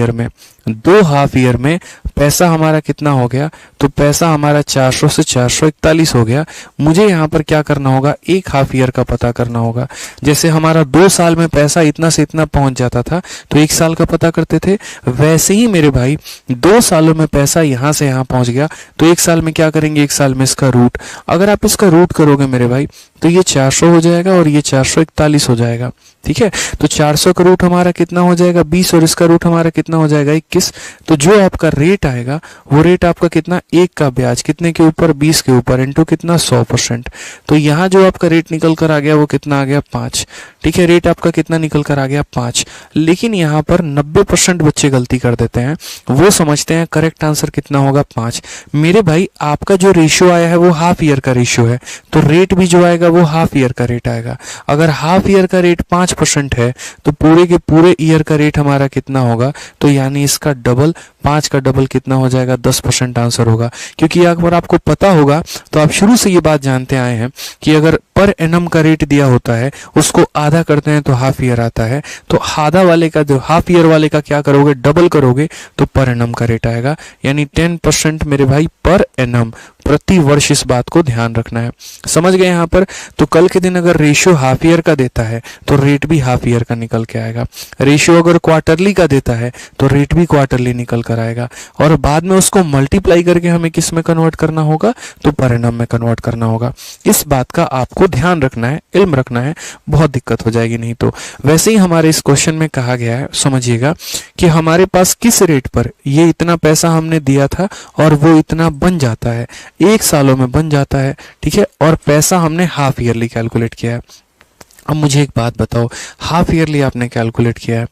ईयर में पैसा हमारा कितना हो गया, तो पैसा हमारा 400 से 441 हो गया। मुझे यहाँ पर क्या करना होगा, 1 हाफ ईयर का पता करना होगा। जैसे हमारा 2 साल में पैसा इतना से इतना पहुंच जाता था तो 1 साल का पता करते थे, वैसे ही मेरे भाई 2 सालों में पैसा यहाँ से यहाँ पहुंच गया तो 1 साल में क्या करेंगे, 1 साल में इसका रूट, अगर आप इसका रूट करोगे मेरे भाई तो ये 400 हो जाएगा और ये 441 हो जाएगा, ठीक है। तो 400 का रूट हमारा कितना हो जाएगा, 20, और इसका रूट हमारा कितना हो जाएगा, 21। तो जो आपका रेट आएगा वो रेट आपका कितना, 1 का ब्याज कितने के ऊपर, 20 के ऊपर, इंटू कितना, 100%। तो यहाँ जो आपका रेट निकल कर आ गया वो कितना आ गया, 5, ठीक है। रेट आपका कितना निकल कर आ गया, 5। लेकिन यहाँ पर 90% बच्चे गलती कर देते हैं, वो समझते हैं करेक्ट आंसर कितना होगा, 5। मेरे भाई आपका जो रेशियो आया है वो हाफ ईयर का रेशियो है, तो रेट भी जो आएगा वो हाफ ईयर का रेट आएगा। अगर हाफ ईयर का रेट 5% है तो पूरे के पूरे ईयर का रेट हमारा कितना होगा, तो यानी इसका डबल, 5 का डबल कितना हो जाएगा, 10% आंसर होगा। क्योंकि अगर आपको पता होगा तो आप शुरू से ये बात जानते आए हैं कि अगर पर एनम का रेट दिया होता है उसको आधा करते हैं तो हाफ ईयर आता है, तो आधा वाले का, जो हाफ ईयर वाले का क्या करोगे, डबल करोगे तो पर एनम का रेट आएगा। यानी 10% मेरे भाई पर एनम प्रति वर्ष इस बात को ध्यान रखना है। समझ गए यहाँ पर? तो कल के दिन अगर रेशियो हाफ ईयर का देता है तो रेट भी हाफ ईयर का निकल के आएगा। रेशियो अगर क्वार्टरली का देता है तो रेट भी क्वार्टरली निकल कर आएगा, और बाद में उसको मल्टीप्लाई करके हमें किस में कन्वर्ट करना होगा? तो पर एनम में कन्वर्ट करना होगा। इस बात का आपको ध्यान रखना है, इल्म रखना है, बहुत दिक्कत हो जाएगी नहीं तो। वैसे ही हमारे इस क्वेश्चन में कहा गया है, समझिएगा कि हमारे पास किस रेट पर ये इतना पैसा हमने दिया था और वो इतना बन जाता है, 1 सालों में बन जाता है, ठीक है, और पैसा हमने हाफ ईयरली कैलकुलेट किया है। अब मुझे एक बात बताओ, हाफ ईयरली आपने कैलकुलेट किया है,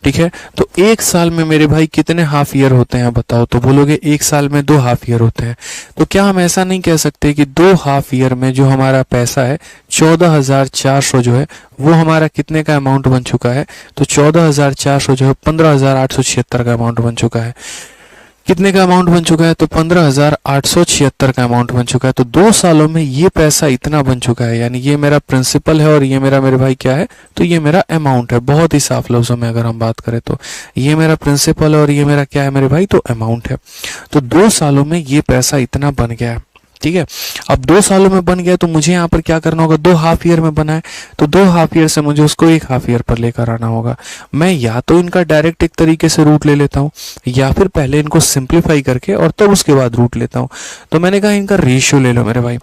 ठीक है, तो 1 साल में मेरे भाई कितने हाफ ईयर होते हैं बताओ? तो बोलोगे 1 साल में 2 हाफ ईयर होते हैं। तो क्या हम ऐसा नहीं कह सकते कि 2 हाफ ईयर में जो हमारा पैसा है 14,400 जो है वो हमारा कितने का अमाउंट बन चुका है? तो 14,400 जो है 15,876 का अमाउंट बन चुका है। कितने का अमाउंट बन चुका है? तो 15,876 का अमाउंट बन चुका है। तो 2 सालों में ये पैसा इतना बन चुका है, यानी ये मेरा प्रिंसिपल है और ये मेरे भाई क्या है? तो ये मेरा अमाउंट है। बहुत ही साफ लफ्जों में अगर हम बात करें तो ये मेरा प्रिंसिपल है और ये मेरा क्या है मेरे भाई? तो अमाउंट है। तो 2 सालों में ये पैसा इतना बन गया है, ठीक है। अब 2 सालों में बन गया तो मुझे यहाँ पर क्या करना होगा? 2 हाफ ईयर में बना है तो 2 हाफ ईयर से मुझे उसको 1 हाफ ईयर पर लेकर आना होगा। मैं या तो इनका डायरेक्ट एक तरीके से रूट ले लेता हूँ या फिर पहले इनको सिंप्लीफाई करके और तब उसके बाद रूट लेता हूँ। तो मैंने कहा इनका रेशियो ले लो मेरे भाई।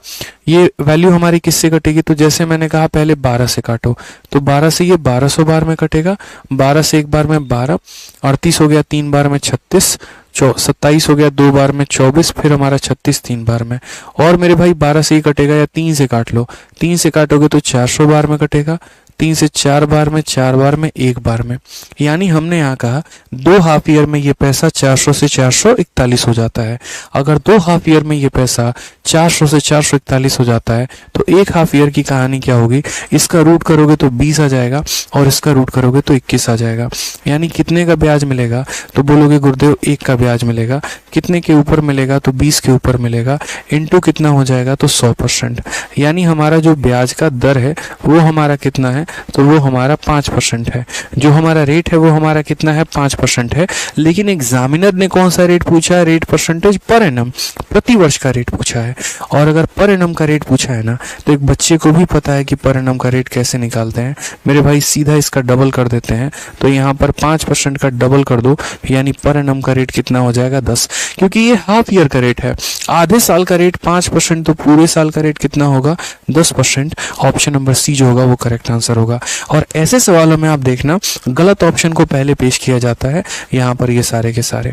ये वैल्यू हमारी किससे कटेगी? तो जैसे मैंने कहा पहले 12 से काटो, तो 12 से ये 1200 बार में कटेगा, 12 से 1 बार में 12, 38 हो गया 3 बार में 36, 27 हो गया 2 बार में 24, फिर हमारा 36 3 बार में, और मेरे भाई 12 से ही कटेगा या 3 से काट लो, 3 से काटोगे तो 400 बार में कटेगा, 3 से 4 बार में, 4 बार में, 1 बार में। यानी हमने यहाँ कहा 2 हाफ ईयर में ये पैसा 400 से 441 हो जाता है। अगर 2 हाफ ईयर में ये पैसा 400 से 441 हो जाता है तो 1 हाफ ईयर की कहानी क्या होगी? इसका रूट करोगे तो 20 आ जाएगा और इसका रूट करोगे तो 21 आ जाएगा। यानी कितने का ब्याज मिलेगा? तो बोलोगे गुरुदेव 1 का ब्याज मिलेगा। कितने के ऊपर मिलेगा? तो 20 के ऊपर मिलेगा। इनटू कितना हो जाएगा? तो 100%। यानी हमारा जो ब्याज का दर है वो हमारा कितना है? तो वो हमारा 5% है। जो हमारा रेट है वो हमारा कितना है? 5% है। लेकिन एग्जामिनर ने कौन सा रेट पूछा है? रेट परसेंटेज पर एनम, प्रति वर्ष का रेट पूछा है। और अगर पर एनम का रेट पूछा है ना तो एक बच्चे को भी पता है कि पर एनम का रेट कैसे निकालते हैं। मेरे भाई सीधा इसका डबल कर देते हैं, तो यहाँ पर 5% का डबल कर दो, यानी पर एनम का रेट कितना हो जाएगा? 10। क्योंकि ये हाफ ईयर का रेट है, आधे साल का रेट 5%, तो पूरे साल का रेट कितना होगा? 10%। ऑप्शन नंबर सी जो होगा वो करेक्ट आंसर होगा। और ऐसे सवालों में आप देखना गलत ऑप्शन को पहले पेश किया जाता है, यहाँ पर ये सारे के सारे।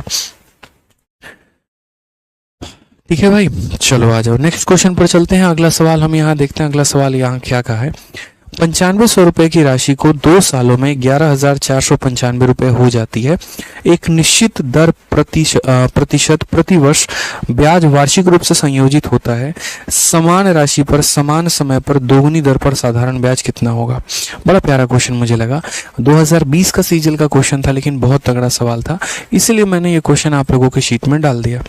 ठीक है भाई, चलो आ जाओ नेक्स्ट क्वेश्चन पर चलते हैं। अगला सवाल हम यहाँ देखते हैं। अगला सवाल यहाँ क्या कहा है? 9500 रुपए की राशि को 2 सालों में 11,495 रुपए हो जाती है। एक निश्चित दर प्रतिशत प्रति वर्ष ब्याज वार्षिक रूप से संयोजित होता है। समान राशि पर समान समय पर दोगुनी दर पर साधारण ब्याज कितना होगा? बड़ा प्यारा क्वेश्चन मुझे लगा। 2020 का सीजल का क्वेश्चन था, लेकिन बहुत तगड़ा सवाल था, इसलिए मैंने ये क्वेश्चन आप लोगों के शीट में डाल दिया।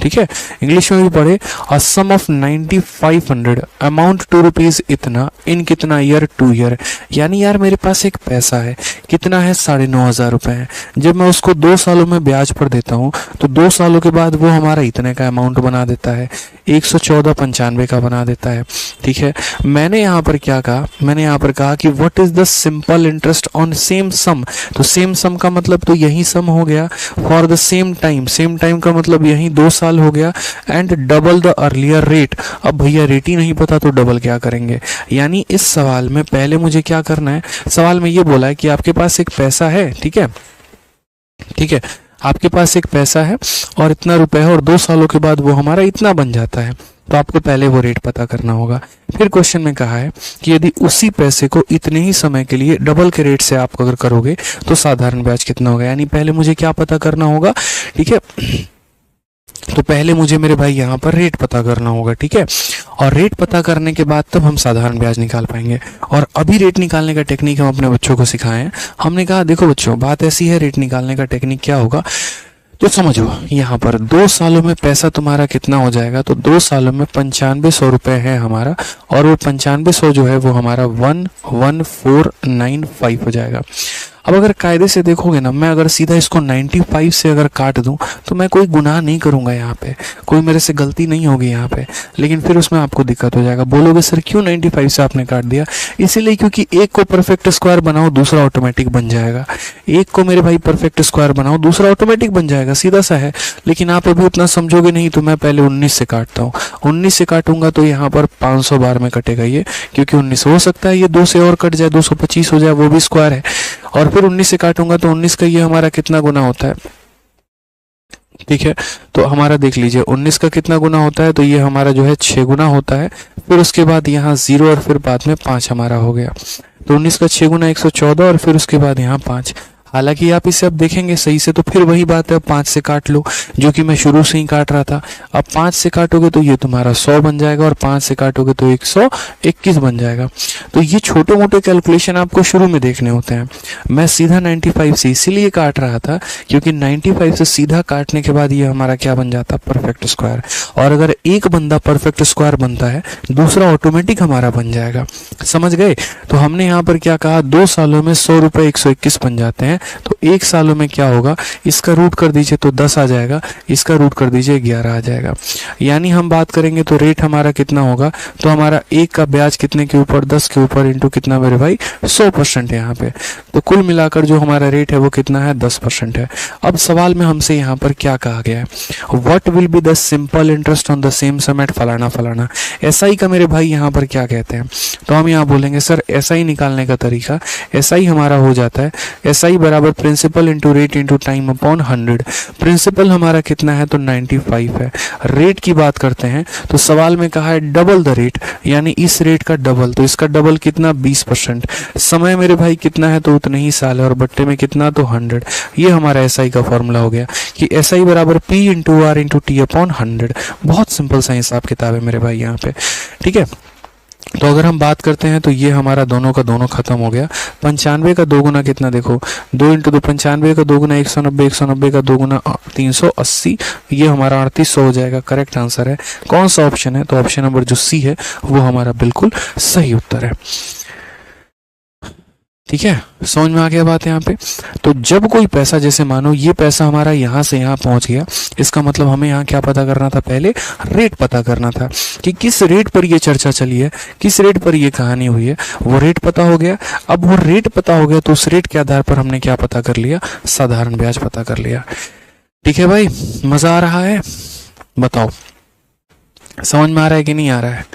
ठीक है, इंग्लिश में भी पढ़े। अ sum of 9500 amount to rupees इतना इन कितना ईयर? 2 ईयर। यानी यार मेरे पास एक पैसा है, कितना है? 9,500 रुपए है। जब मैं उसको 2 सालों में ब्याज पर देता हूँ तो 2 सालों के बाद वो हमारा इतने का अमाउंट बना देता है, 114.95 का बना देता है। ठीक है, मैंने यहाँ पर क्या कहा? मैंने यहाँ पर कहा कि what is the simple interest on same sum. तो सेम सम का मतलब तो यही सम हो गया। For the same time, same time का मतलब यही 2 साल हो गया। And double the earlier rate. अब भैया रेट ही नहीं पता तो डबल क्या करेंगे? यानी इस सवाल में पहले मुझे क्या करना है? सवाल में ये बोला है कि आपके पास एक पैसा है, ठीक है, ठीक है, आपके पास एक पैसा है और इतना रुपए है और 2 सालों के बाद वो हमारा इतना बन जाता है। तो आपको पहले वो रेट पता करना होगा। फिर क्वेश्चन में कहा है कि यदि उसी पैसे को इतने ही समय के लिए डबल के रेट से आप अगर करोगे तो साधारण ब्याज कितना होगा? यानी पहले मुझे क्या पता करना होगा? ठीक है, तो पहले मुझे मेरे भाई यहाँ पर रेट पता करना होगा। ठीक है, और रेट पता करने के बाद तब हम साधारण ब्याज निकाल पाएंगे। और अभी रेट निकालने का टेक्निक हम अपने बच्चों को सिखाए हैं। हमने कहा देखो बच्चों, बात ऐसी है, रेट निकालने का टेक्निक क्या होगा तो समझो। यहाँ पर 2 सालों में पैसा तुम्हारा कितना हो जाएगा? तो 2 सालों में 9500 रुपए है हमारा, और वो 9500 जो है वो हमारा 11495 हो जाएगा। अब अगर कायदे से देखोगे ना, मैं अगर सीधा इसको 95 से अगर काट दूं तो मैं कोई गुनाह नहीं करूंगा, यहाँ पे कोई मेरे से गलती नहीं होगी यहाँ पे, लेकिन फिर उसमें आपको दिक्कत हो जाएगा। बोलोगे सर क्यों 95 से आपने काट दिया? इसीलिए क्योंकि एक को परफेक्ट स्क्वायर बनाओ दूसरा ऑटोमेटिक बन जाएगा, एक को मेरे भाई परफेक्ट स्क्वायर बनाओ दूसरा ऑटोमेटिक बन जाएगा, सीधा सा है। लेकिन आप अभी उतना समझोगे नहीं, तो मैं पहले 19 से काटता हूँ। 19 से काटूंगा तो यहाँ पर 500 बार में कटेगा ये, क्योंकि 19 हो सकता है ये 2 से और कट जाए, 225 हो जाए, वो भी स्क्वायर है। और फिर 19 से काटूंगा तो 19 का ये हमारा कितना गुना होता है, ठीक है। तो हमारा देख लीजिए 19 का कितना गुना होता है, तो ये हमारा जो है 6 गुना होता है। फिर उसके बाद यहाँ 0 और फिर बाद में 5 हमारा हो गया। तो 19 का 6 गुना 114 और फिर उसके बाद यहाँ 5। हालांकि आप इसे अब देखेंगे सही से तो फिर वही बात है, अब 5 से काट लो, जो कि मैं शुरू से ही काट रहा था। अब 5 से काटोगे तो ये तुम्हारा 100 बन जाएगा और 5 से काटोगे तो 121 बन जाएगा। तो ये छोटे मोटे कैलकुलेशन आपको शुरू में देखने होते हैं। मैं सीधा 95 से इसीलिए काट रहा था क्योंकि 95 से सीधा काटने के बाद ये हमारा क्या बन जाता है, परफेक्ट स्क्वायर। और अगर एक बंदा परफेक्ट स्क्वायर बनता है, दूसरा ऑटोमेटिक हमारा बन जाएगा। समझ गए? तो हमने यहाँ पर क्या कहा, 2 सालों में 100 रुपये 121 बन जाते हैं। तो 1 सालों में क्या होगा, इसका रूट कर दीजिए तो 10 आ जाएगा, इसका रूट कर दीजिए 11 आ जाएगा। यानी हम बात करेंगे तो रेट हमारा कितना होगा, तो हमारा 1 का ब्याज कितने के ऊपर, 10 के ऊपर इंटू कितना मेरे भाई, 100% है यहाँ पे। तो कुल मिलाकर जो हमारा रेट है वो कितना है, 10% है। अब सवाल में हमसे यहाँ पर क्या कहा गया है, what will be the simple interest on the same sum at फलाना फलाना। एसआई का मेरे भाई यहाँ पर क्या कहते हैं, तो हम यहाँ बोलेंगे सर एसआई निकालने का तरीका, एसआई हमारा हो जाता है एसआई बराबर principal into rate into time upon 100। Principal हमारा कितना है, तो 95 है। रेट की बात करते हैं तो सवाल में कहा है डबल द रेट, यानी इस रेट का डबल, तो इसका डबल कितना, 20%। समय मेरे भाई कितना है, तो उतने ही साल है, और बट्टे में कितना, तो 100। ये हमारा एसआई का फॉर्मूला हो गया कि एसआई बराबर P into R into T upon 100। बहुत सिंपल सा हिसाब किताब है मेरे भाई यहाँ पे, ठीक है। तो अगर हम बात करते हैं तो ये हमारा दोनों का दोनों खत्म हो गया। 95 का 2 गुना कितना, देखो 2 इंटू 2, 95 का 2 गुना 190, 190 का 2 गुना 380, ये हमारा 3800 हो जाएगा। करेक्ट आंसर है। कौन सा ऑप्शन है, तो ऑप्शन नंबर जो सी है वो हमारा बिल्कुल सही उत्तर है। ठीक है, समझ में आ गया बात यहाँ पे। तो जब कोई पैसा, जैसे मानो ये पैसा हमारा यहाँ से यहाँ पहुँच गया, इसका मतलब हमें यहाँ क्या पता करना था, पहले रेट पता करना था कि किस रेट पर ये चर्चा चली है, किस रेट पर ये कहानी हुई है। वो रेट पता हो गया। अब वो रेट पता हो गया तो उस रेट के आधार पर हमने क्या पता कर लिया, साधारण ब्याज पता कर लिया। ठीक है भाई, मजा आ रहा है? बताओ समझ में आ रहा है कि नहीं आ रहा है?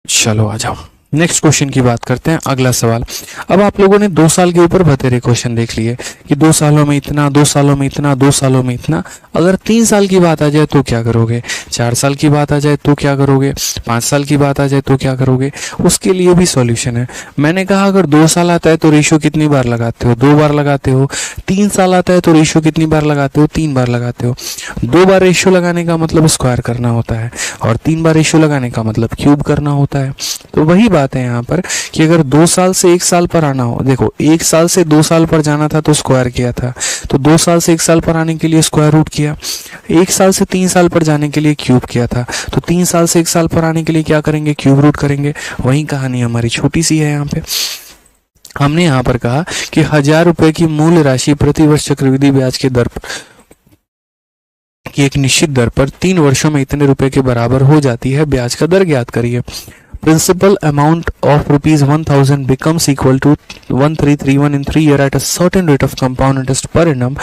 चलो आ जाओ, नेक्स्ट क्वेश्चन की बात करते हैं। अगला सवाल, अब आप लोगों ने 2 साल के ऊपर बतेरे क्वेश्चन देख लिए कि 2 सालों में इतना, 2 सालों में इतना, 2 सालों में इतना। अगर 3 साल की बात आ जाए तो क्या करोगे, 4 साल की बात आ जाए तो क्या करोगे, 5 साल की बात आ जाए तो क्या करोगे, उसके लिए भी सॉल्यूशन है। मैंने कहा अगर 2 साल आता है तो रेशियो कितनी बार लगाते हो, 2 बार लगाते हो। 3 साल आता है तो रेशियो कितनी बार लगाते हो, 3 बार लगाते हो। 2 बार रेशियो लगाने का मतलब स्क्वायर करना होता है, और 3 बार रेशियो लगाने का मतलब क्यूब करना होता है। तो वही बात है यहाँ पर कि अगर 2 साल से 1 साल पर आना हो, देखो 1 साल से 2 साल पर जाना था तो स्क्वायर किया था, तो 2 साल से 1 साल पर आने के लिए स्क्वायर रूट किया। 1 साल से 3 साल पर जाने के लिए क्यूब किया था, तो 3 साल से 1 साल पर आने के लिए क्या करेंगे, क्यूब रूट करेंगे। वही कहानी हमारी छोटी सी है यहाँ पे। हमने यहाँ पर कहा कि 1000 रुपए की मूल राशि प्रति वर्ष चक्रवृद्धि ब्याज के दर की एक निश्चित दर पर 3 वर्षों में इतने रुपए के बराबर हो जाती है। ब्याज का दर ज्ञात करिए। Principal amount of rupees 1000 becomes equal to 1331 in 3 years at a certain rate of compound interest per annum.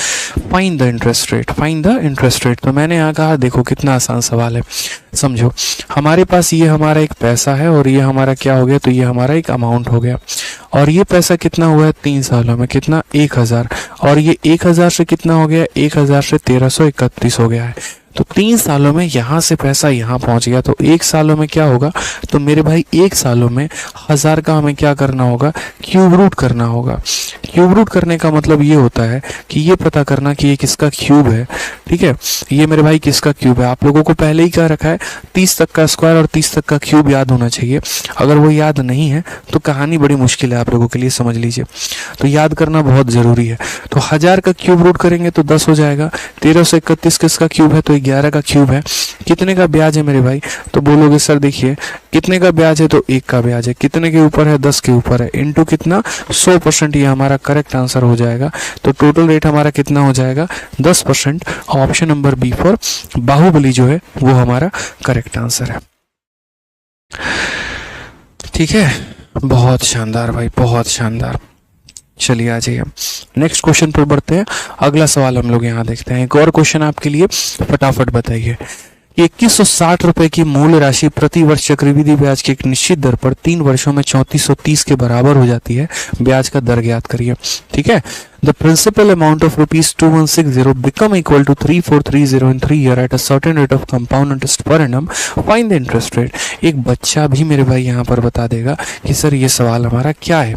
Find the interest rate. Find the interest rate. तो मैंने यहाँ कहा, देखो कितना आसान सवाल है, समझो। हमारे पास ये हमारा एक पैसा है और ये हमारा क्या हो गया, तो ये हमारा एक अमाउंट हो गया। और ये पैसा कितना हुआ है 3 सालों में, कितना 1000। और ये 1000 से कितना हो गया, 1000 से 1331 हो गया है। तो 3 सालों में यहाँ से पैसा यहाँ पहुँच गया। तो 1 सालों में क्या होगा, तो मेरे भाई 1 सालों में 1000 का हमें क्या करना होगा, क्यूब रूट करना होगा। क्यूब रूट करने का मतलब ये होता है कि ये पता करना कि ये किसका क्यूब है। ठीक है, ये मेरे भाई किसका क्यूब है। आप लोगों को पहले ही कह रखा है 30 तक का स्क्वायर और 30 तक का क्यूब याद होना चाहिए। अगर वो याद नहीं है तो कहानी बड़ी मुश्किल है आप लोगों के लिए, समझ लीजिए। तो याद करना बहुत ज़रूरी है। तो 1000 का क्यूब रूट करेंगे तो 10 हो जाएगा। 1331 किसका क्यूब है, तो 11 का क्यूब है। कितने का ब्याज है मेरे भाई, तो बोलोगे सर देखिए कितने का ब्याज है, तो 1 का ब्याज है। कितने के ऊपर है, 10 के ऊपर है। इनटू कितना, 100%। ये हमारा करेक्ट आंसर हो जाएगा। तो टोटल रेट हमारा कितना हो जाएगा 10%। Option number B for Baahubali जो है वो हमारा करेक्ट आंसर है। ठीक है, बहुत शानदार भाई, बहुत शानदार। चलिए आ जाइए नेक्स्ट क्वेश्चन पर बढ़ते हैं। अगला सवाल हम लोग यहाँ देखते हैं। एक और क्वेश्चन आपके लिए, फटाफट बताइए। 2160 रुपए की मूल राशि प्रति वर्ष चक्रवृद्धि ब्याज की एक निश्चित दर पर 3 वर्षों में 3430 के बराबर हो जाती है। ब्याज का दर ज्ञात करिए। ठीक है, the principal amount of rupees 2160 become equal to 3430 in 3 year at a certain rate of compound interest per annum. Find the interest rate. एक बच्चा भी मेरे भाई यहाँ पर बता देगा कि सर ये सवाल हमारा क्या है।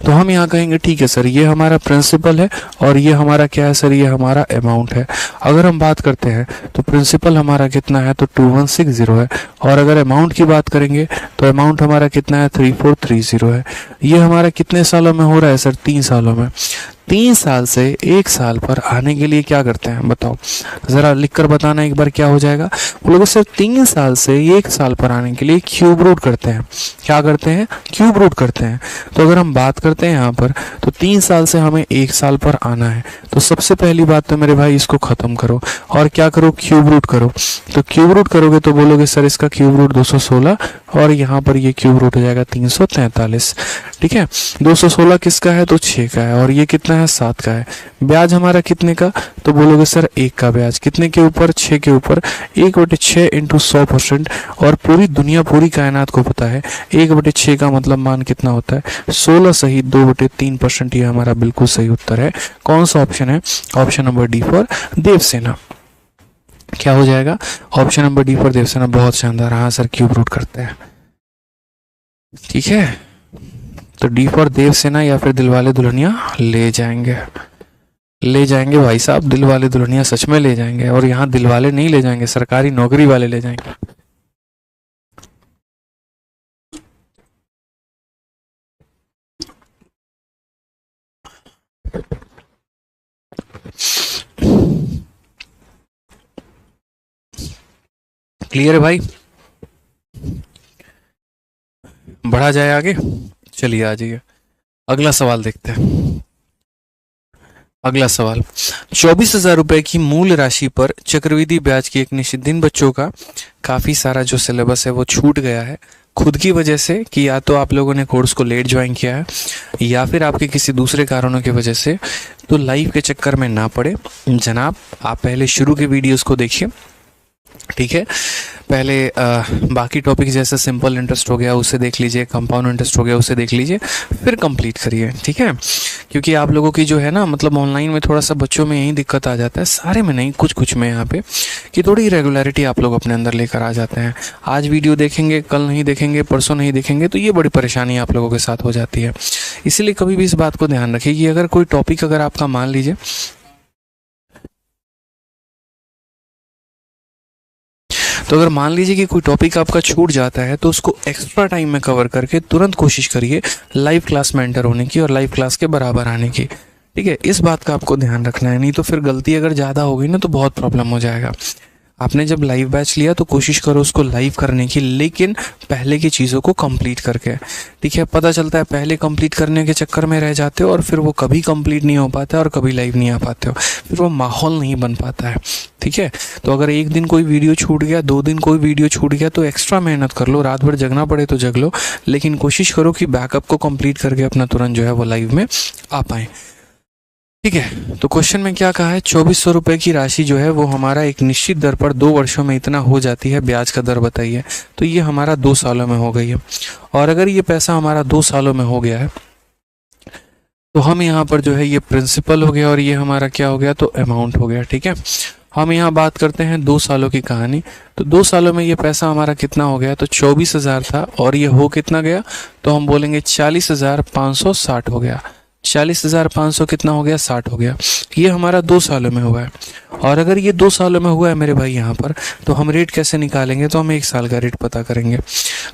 तो हम यहाँ कहेंगे ठीक है सर, ये हमारा प्रिंसिपल है और ये हमारा क्या है सर, ये हमारा अमाउंट है। अगर हम बात करते हैं तो प्रिंसिपल हमारा कितना है, तो 2160 है, और अगर अमाउंट की बात करेंगे तो अमाउंट हमारा कितना है, 3430 है। ये हमारा कितने सालों में हो रहा है सर, 3 सालों में। 3 साल से 1 साल पर आने के लिए क्या करते हैं बताओ, जरा लिखकर बताना एक बार क्या हो जाएगा। बोलोगे सर 3 साल से 1 साल पर आने के लिए क्यूब रूट करते हैं। क्या करते हैं, क्यूब रूट करते हैं। तो अगर हम बात करते हैं यहाँ पर, तो 3 साल से हमें 1 साल पर आना है। तो सबसे पहली बात तो मेरे भाई इसको खत्म करो और क्या करो, क्यूब रूट करो। तो क्यूब रूट करोगे तो बोलोगे सर इसका क्यूब रूट 216, और यहाँ पर ये क्यूब रूट हो जाएगा 343। ठीक है, 216 किसका है, तो 6 का है, और ये कितना है, 7 का है। ब्याज हमारा कितने का, तो बोलोगे सर 1 का ब्याज कितने के ऊपर, 6 के ऊपर। 1/6 इंटू 100%, और पूरी दुनिया पूरी कायनात को पता है 1/6 का मतलब मान कितना होता है, 16 सही 2/3%। ये हमारा बिल्कुल सही उत्तर है। कौन सा ऑप्शन है, option number D for Devasena. क्या हो जाएगा, option number D for Devasena. बहुत शानदार, हाँ सर क्यूब रूट करते हैं। ठीक है, तो डी फॉर देवसेना या फिर दिलवाले दुल्हनिया ले जाएंगे, ले जाएंगे भाई साहब, दिलवाले दुल्हनिया सच में ले जाएंगे। और यहाँ दिलवाले नहीं ले जाएंगे, सरकारी नौकरी वाले ले जाएंगे। क्लियर है भाई, बढ़ा जाए आगे। चलिए आ जाइए अगला सवाल देखते हैं। अगला सवाल, 24,000 रुपए की मूल राशि पर चक्रवृद्धि ब्याज की एक निश्चित दिन। बच्चों का काफी सारा जो सिलेबस है वो छूट गया है खुद की वजह से, कि या तो आप लोगों ने कोर्स को लेट ज्वाइन किया है या फिर आपके किसी दूसरे कारणों की वजह से। तो लाइव के चक्कर में ना पड़े जनाब, आप पहले शुरू के वीडियोस को देखिए। ठीक है, पहले बाकी टॉपिक जैसे सिंपल इंटरेस्ट हो गया उसे देख लीजिए, कंपाउंड इंटरेस्ट हो गया उसे देख लीजिए, फिर कंप्लीट करिए। ठीक है, क्योंकि आप लोगों की जो है ना, मतलब ऑनलाइन में थोड़ा सा बच्चों में यही दिक्कत आ जाता है, सारे में नहीं, कुछ कुछ में यहाँ पे, कि थोड़ी रेगुलरिटी आप लोग अपने अंदर लेकर आ जाते हैं। आज वीडियो देखेंगे, कल नहीं देखेंगे, परसों नहीं देखेंगे, तो ये बड़ी परेशानी आप लोगों के साथ हो जाती है। इसीलिए कभी भी इस बात को ध्यान रखिए कि अगर कोई टॉपिक अगर आपका मान लीजिए, तो अगर मान लीजिए कि कोई टॉपिक आपका छूट जाता है, तो उसको एक्स्ट्रा टाइम में कवर करके तुरंत कोशिश करिए लाइव क्लास में एंटर होने की और लाइव क्लास के बराबर आने की। ठीक है, इस बात का आपको ध्यान रखना है, नहीं तो फिर गलती अगर ज़्यादा हो गई ना तो बहुत प्रॉब्लम हो जाएगा। आपने जब लाइव बैच लिया तो कोशिश करो उसको लाइव करने की, लेकिन पहले की चीज़ों को कंप्लीट करके। ठीक है, पता चलता है पहले कंप्लीट करने के चक्कर में रह जाते हो और फिर वो कभी कंप्लीट नहीं हो पाता है और कभी लाइव नहीं आ पाते हो, फिर वो माहौल नहीं बन पाता है। ठीक है, तो अगर एक दिन कोई वीडियो छूट गया, 2 दिन कोई वीडियो छूट गया, तो एक्स्ट्रा मेहनत कर लो, रात भर जगना पड़े तो जग लो, लेकिन कोशिश करो कि बैकअप को कंप्लीट करके अपना तुरंत जो है वो लाइव में आ पाएँ। ठीक है, तो क्वेश्चन में क्या कहा है, 2400 रुपए की राशि जो है वो हमारा एक निश्चित दर पर 2 वर्षों में इतना हो जाती है, ब्याज का दर बताइए। तो ये हमारा 2 सालों में हो गई है, और अगर ये पैसा हमारा 2 सालों में हो गया है तो हम यहाँ पर जो है ये प्रिंसिपल हो गया और ये हमारा क्या हो गया, तो अमाउंट हो गया। ठीक है, हम यहाँ बात करते हैं 2 सालों की कहानी। तो 2 सालों में ये पैसा हमारा कितना हो गया, तो 24,000 था और ये हो कितना गया, तो हम बोलेंगे 40,560 हो गया। 40,500 कितना हो गया, 60 हो गया। ये हमारा 2 सालों में हुआ है। और अगर ये 2 सालों में हुआ है मेरे भाई यहाँ पर, तो हम रेट कैसे निकालेंगे, तो हम 1 साल का रेट पता करेंगे।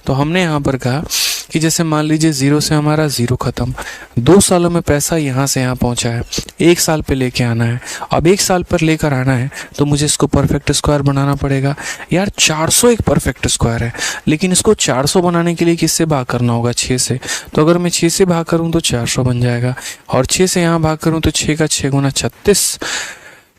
तो हमने यहाँ पर कहा कि जैसे मान लीजिए 0 से हमारा 0 खत्म, 2 सालों में पैसा यहाँ से यहाँ पहुँचा है, 1 साल पे लेके आना है। अब 1 साल पर लेकर आना है तो मुझे इसको परफेक्ट स्क्वायर बनाना पड़ेगा। यार 400 एक परफेक्ट स्क्वायर है, लेकिन इसको 400 बनाने के लिए किससे भाग करना होगा? 6 से। तो अगर मैं 6 से भाग करूँ तो 400 बन जाएगा, और 6 से यहाँ भाग करूँ तो 6 का 6 गुना 36,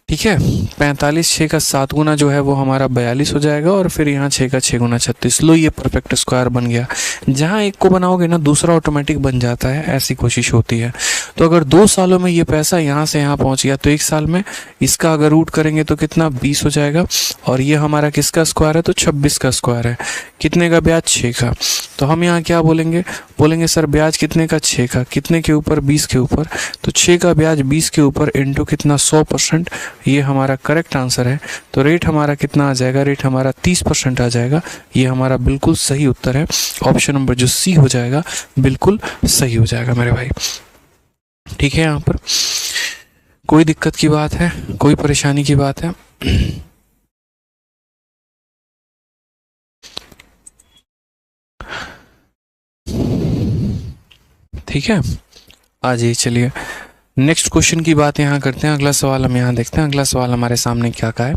ठीक है। 45, 6 का 7 गुना जो है वो हमारा 42 हो जाएगा, और फिर यहाँ 6 का 6 गुना 36। लो ये परफेक्ट स्क्वायर बन गया। जहाँ एक को बनाओगे ना दूसरा ऑटोमेटिक बन जाता है, ऐसी कोशिश होती है। तो अगर 2 सालों में ये पैसा यहाँ से यहाँ पहुँच गया तो 1 साल में इसका अगर रूट करेंगे तो कितना 20 हो जाएगा, और ये हमारा किसका स्क्वायर है? तो 26 का स्क्वायर है। कितने का ब्याज? 6 का। तो हम यहाँ क्या बोलेंगे? बोलेंगे सर ब्याज कितने का? 6 का। कितने के ऊपर? 20 के ऊपर। तो 6 का ब्याज 20 के ऊपर इंटू कितना? 100%। ये हमारा करेक्ट आंसर है। तो रेट हमारा कितना आ जाएगा? रेट हमारा 30% आ जाएगा। ये हमारा बिल्कुल सही उत्तर है। ऑप्शन नंबर जो सी हो जाएगा बिल्कुल सही हो जाएगा मेरे भाई। ठीक है, यहाँ पर कोई दिक्कत की बात है, कोई परेशानी की बात है? ठीक है, आ जाइए। चलिए नेक्स्ट क्वेश्चन की बात यहाँ करते हैं। अगला सवाल हम यहाँ देखते हैं। अगला सवाल हमारे सामने क्या का है?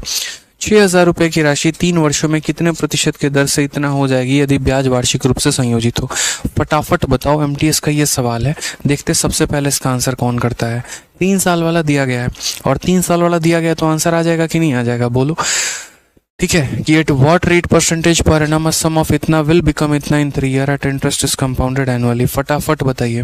6,000 रुपए की राशि 3 वर्षों में कितने प्रतिशत के दर से इतना हो जाएगी यदि ब्याज वार्षिक रूप से संयोजित हो? फटाफट बताओ। एमटीएस का ये सवाल है। देखते सबसे पहले इसका आंसर कौन करता है। 3 साल वाला दिया गया है, और 3 साल वाला दिया गया तो आंसर आ जाएगा कि नहीं आ जाएगा? बोलो। ठीक है, कि एट व्हाट रेट परसेंटेज पर एनम सम ऑफ इतना विल बिकम इतना in 3 year at interest is compounded annually. फटाफट बताइए।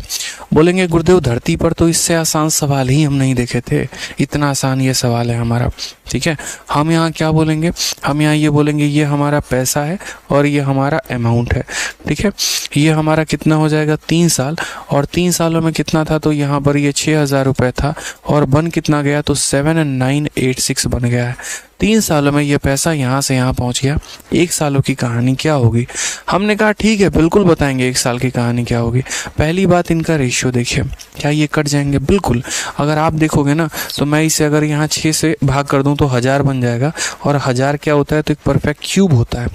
बोलेंगे गुरुदेव धरती पर तो इससे आसान सवाल ही हम नहीं देखे थे, इतना आसान ये सवाल है हमारा। ठीक है, हम यहाँ क्या बोलेंगे? हम यहाँ ये बोलेंगे ये हमारा पैसा है और ये हमारा अमाउंट है। ठीक है, ये हमारा कितना हो जाएगा? 3 साल, और 3 सालों में कितना था? तो यहाँ पर ये 6,000 रुपये था, और बन कितना गया? तो 7,986 बन गया है। 3 सालों में ये पैसा यहाँ से यहाँ पहुँच गया। 1 सालों की कहानी क्या होगी? हमने कहा ठीक है बिल्कुल बताएंगे 1 साल की कहानी क्या होगी। पहली बात इनका रेशियो देखिए, क्या ये कट जाएंगे? बिल्कुल। अगर आप देखोगे ना तो मैं इसे अगर यहाँ 6 से भाग कर दूं तो 1000 बन जाएगा, और 1000 क्या होता है? तो एक परफेक्ट क्यूब होता है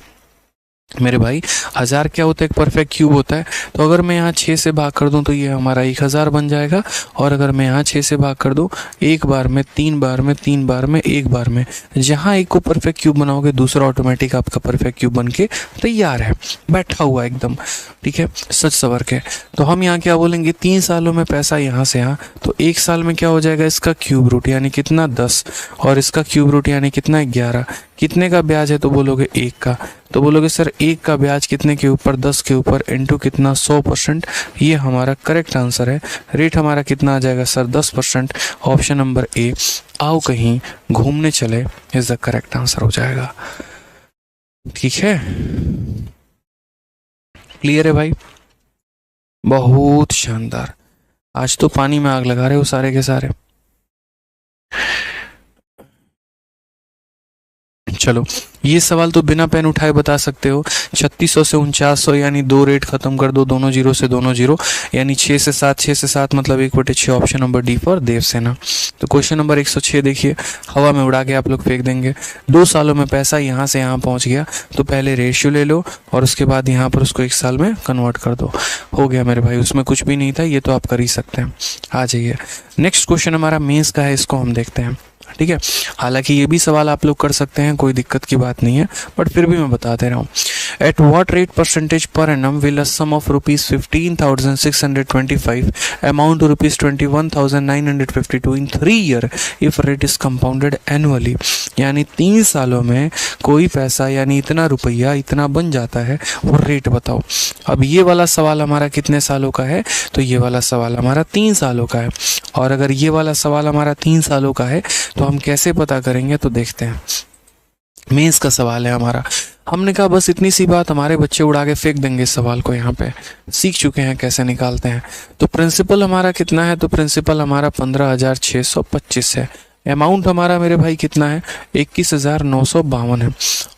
मेरे भाई। 1000 क्या होता है? एक परफेक्ट क्यूब होता है। तो अगर मैं यहाँ 6 से भाग कर दूं तो ये हमारा 1000 बन जाएगा, और अगर मैं यहाँ 6 से भाग कर दूं 1 बार में, 3 बार में, 3 बार में, 1 बार में, जहाँ एक को परफेक्ट क्यूब बनाओगे दूसरा ऑटोमेटिक आपका परफेक्ट क्यूब बन के तैयार है, बैठा हुआ एकदम। ठीक है, सच सवर के। तो हम यहाँ क्या बोलेंगे? 3 सालों में पैसा यहाँ से यहाँ, तो 1 साल में क्या हो जाएगा? इसका क्यूब रूट यानी कितना? 10, और इसका क्यूब रूट यानी कितना? 11। कितने का ब्याज है? तो बोलोगे 1 का। तो बोलोगे सर 1 का ब्याज कितने के ऊपर? 10 के ऊपर, इंटू कितना? 100%। ये हमारा करेक्ट आंसर है। रेट हमारा कितना आ जाएगा सर? 10%। ऑप्शन नंबर ए, आओ कहीं घूमने चले, इज द करेक्ट आंसर हो जाएगा। ठीक है, क्लियर है भाई? बहुत शानदार। आज तो पानी में आग लगा रहे हो सारे के सारे। चलो, ये सवाल तो बिना पेन उठाए बता सकते हो। 3600 से 4900 यानी 2 रेट खत्म कर दो, दोनों जीरो से दोनों जीरो, यानी 6 से 7, 6 से 7 मतलब 1/6। Option number D for Devasena. तो क्वेश्चन नंबर 106 देखिए, हवा में उड़ा के आप लोग फेंक देंगे। 2 सालों में पैसा यहाँ से यहाँ पहुँच गया, तो पहले रेशियो ले लो और उसके बाद यहाँ पर उसको 1 साल में कन्वर्ट कर दो। हो गया मेरे भाई, उसमें कुछ भी नहीं था, ये तो आप कर ही सकते हैं। आ जाइए, नेक्स्ट क्वेश्चन हमारा मेंस का है, इसको हम देखते हैं। ठीक है, हालांकि ये भी सवाल आप लोग कर सकते हैं, कोई दिक्कत की बात नहीं है, बट फिर भी मैं बता दे रहा हूँ। एट व्हाट रेट परसेंटेज पर annum will a sum of ₹15,625 amount to ₹21,952 in 3 year if rate is compounded annually. यानी 3 सालों में कोई पैसा यानी इतना रुपया इतना बन जाता है, वो रेट बताओ। अब ये वाला सवाल हमारा कितने सालों का है? तो ये वाला सवाल हमारा 3 सालों का है, और अगर ये वाला सवाल हमारा 3 सालों का है तो हम कैसे पता करेंगे? तो देखते हैं। मेंस का सवाल है हमारा। हमने कहा बस इतनी सी बात, हमारे बच्चे उड़ा के फेंक देंगे इस सवाल को, यहाँ पे सीख चुके हैं कैसे निकालते हैं। तो प्रिंसिपल हमारा कितना है? तो प्रिंसिपल हमारा 15,625 है। अमाउंट हमारा मेरे भाई कितना है? 21,952 है।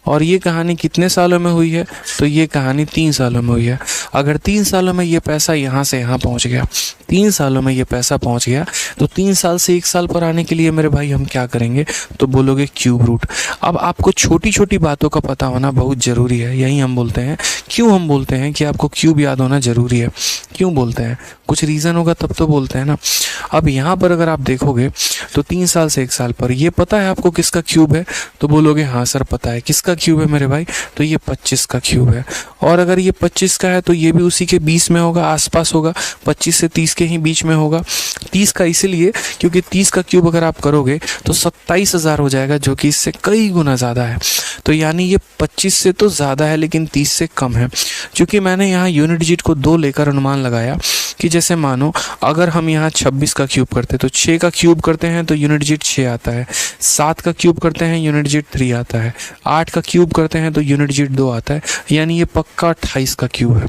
और ये कहानी कितने सालों में हुई है, तो ये कहानी 3 सालों में हुई है। अगर 3 सालों में ये पैसा यहाँ से यहाँ पहुँच गया, 3 सालों में ये पैसा पहुँच गया, तो 3 साल से 1 साल पर आने के लिए मेरे भाई हम क्या करेंगे, तो बोलोगे क्यूब रूट। अब आपको छोटी छोटी बातों का पता होना बहुत ज़रूरी है, यही हम बोलते हैं। क्यों हम बोलते हैं कि आपको क्यूब याद होना ज़रूरी है, क्यों बोलते हैं, कुछ रीज़न होगा तब तो बोलते हैं ना। अब यहाँ पर अगर आप देखोगे तो 3 साल से 1 साल पर ये पता है आपको किसका क्यूब है, तो बोलोगे हाँ सर पता है। किसका क्यूब है मेरे भाई, तो ये 25 का क्यूब है। और अगर ये 25 का है तो ये भी उसी के 20 में होगा, आसपास होगा, 25 से 30 के ही बीच में होगा। 30 का इसीलिए क्योंकि 30 का क्यूब अगर आप करोगे तो 27,000 हो जाएगा, जो कि इससे कई गुना ज़्यादा है। तो यानी ये 25 से तो ज़्यादा है लेकिन 30 से कम है। क्योंकि मैंने यहाँ यूनिट डिजिट को 2 लेकर अनुमान लगाया कि जैसे मानो अगर हम यहाँ 26 का क्यूब करते तो 6 का क्यूब करते हैं तो यूनिट डिजिट 6 आता है, 7 का क्यूब करते हैं यूनिट डिजिट 3 आता है, 8 का क्यूब करते हैं तो यूनिट डिजिट 2 आता है, यानी ये पक्का 28 का क्यूब है।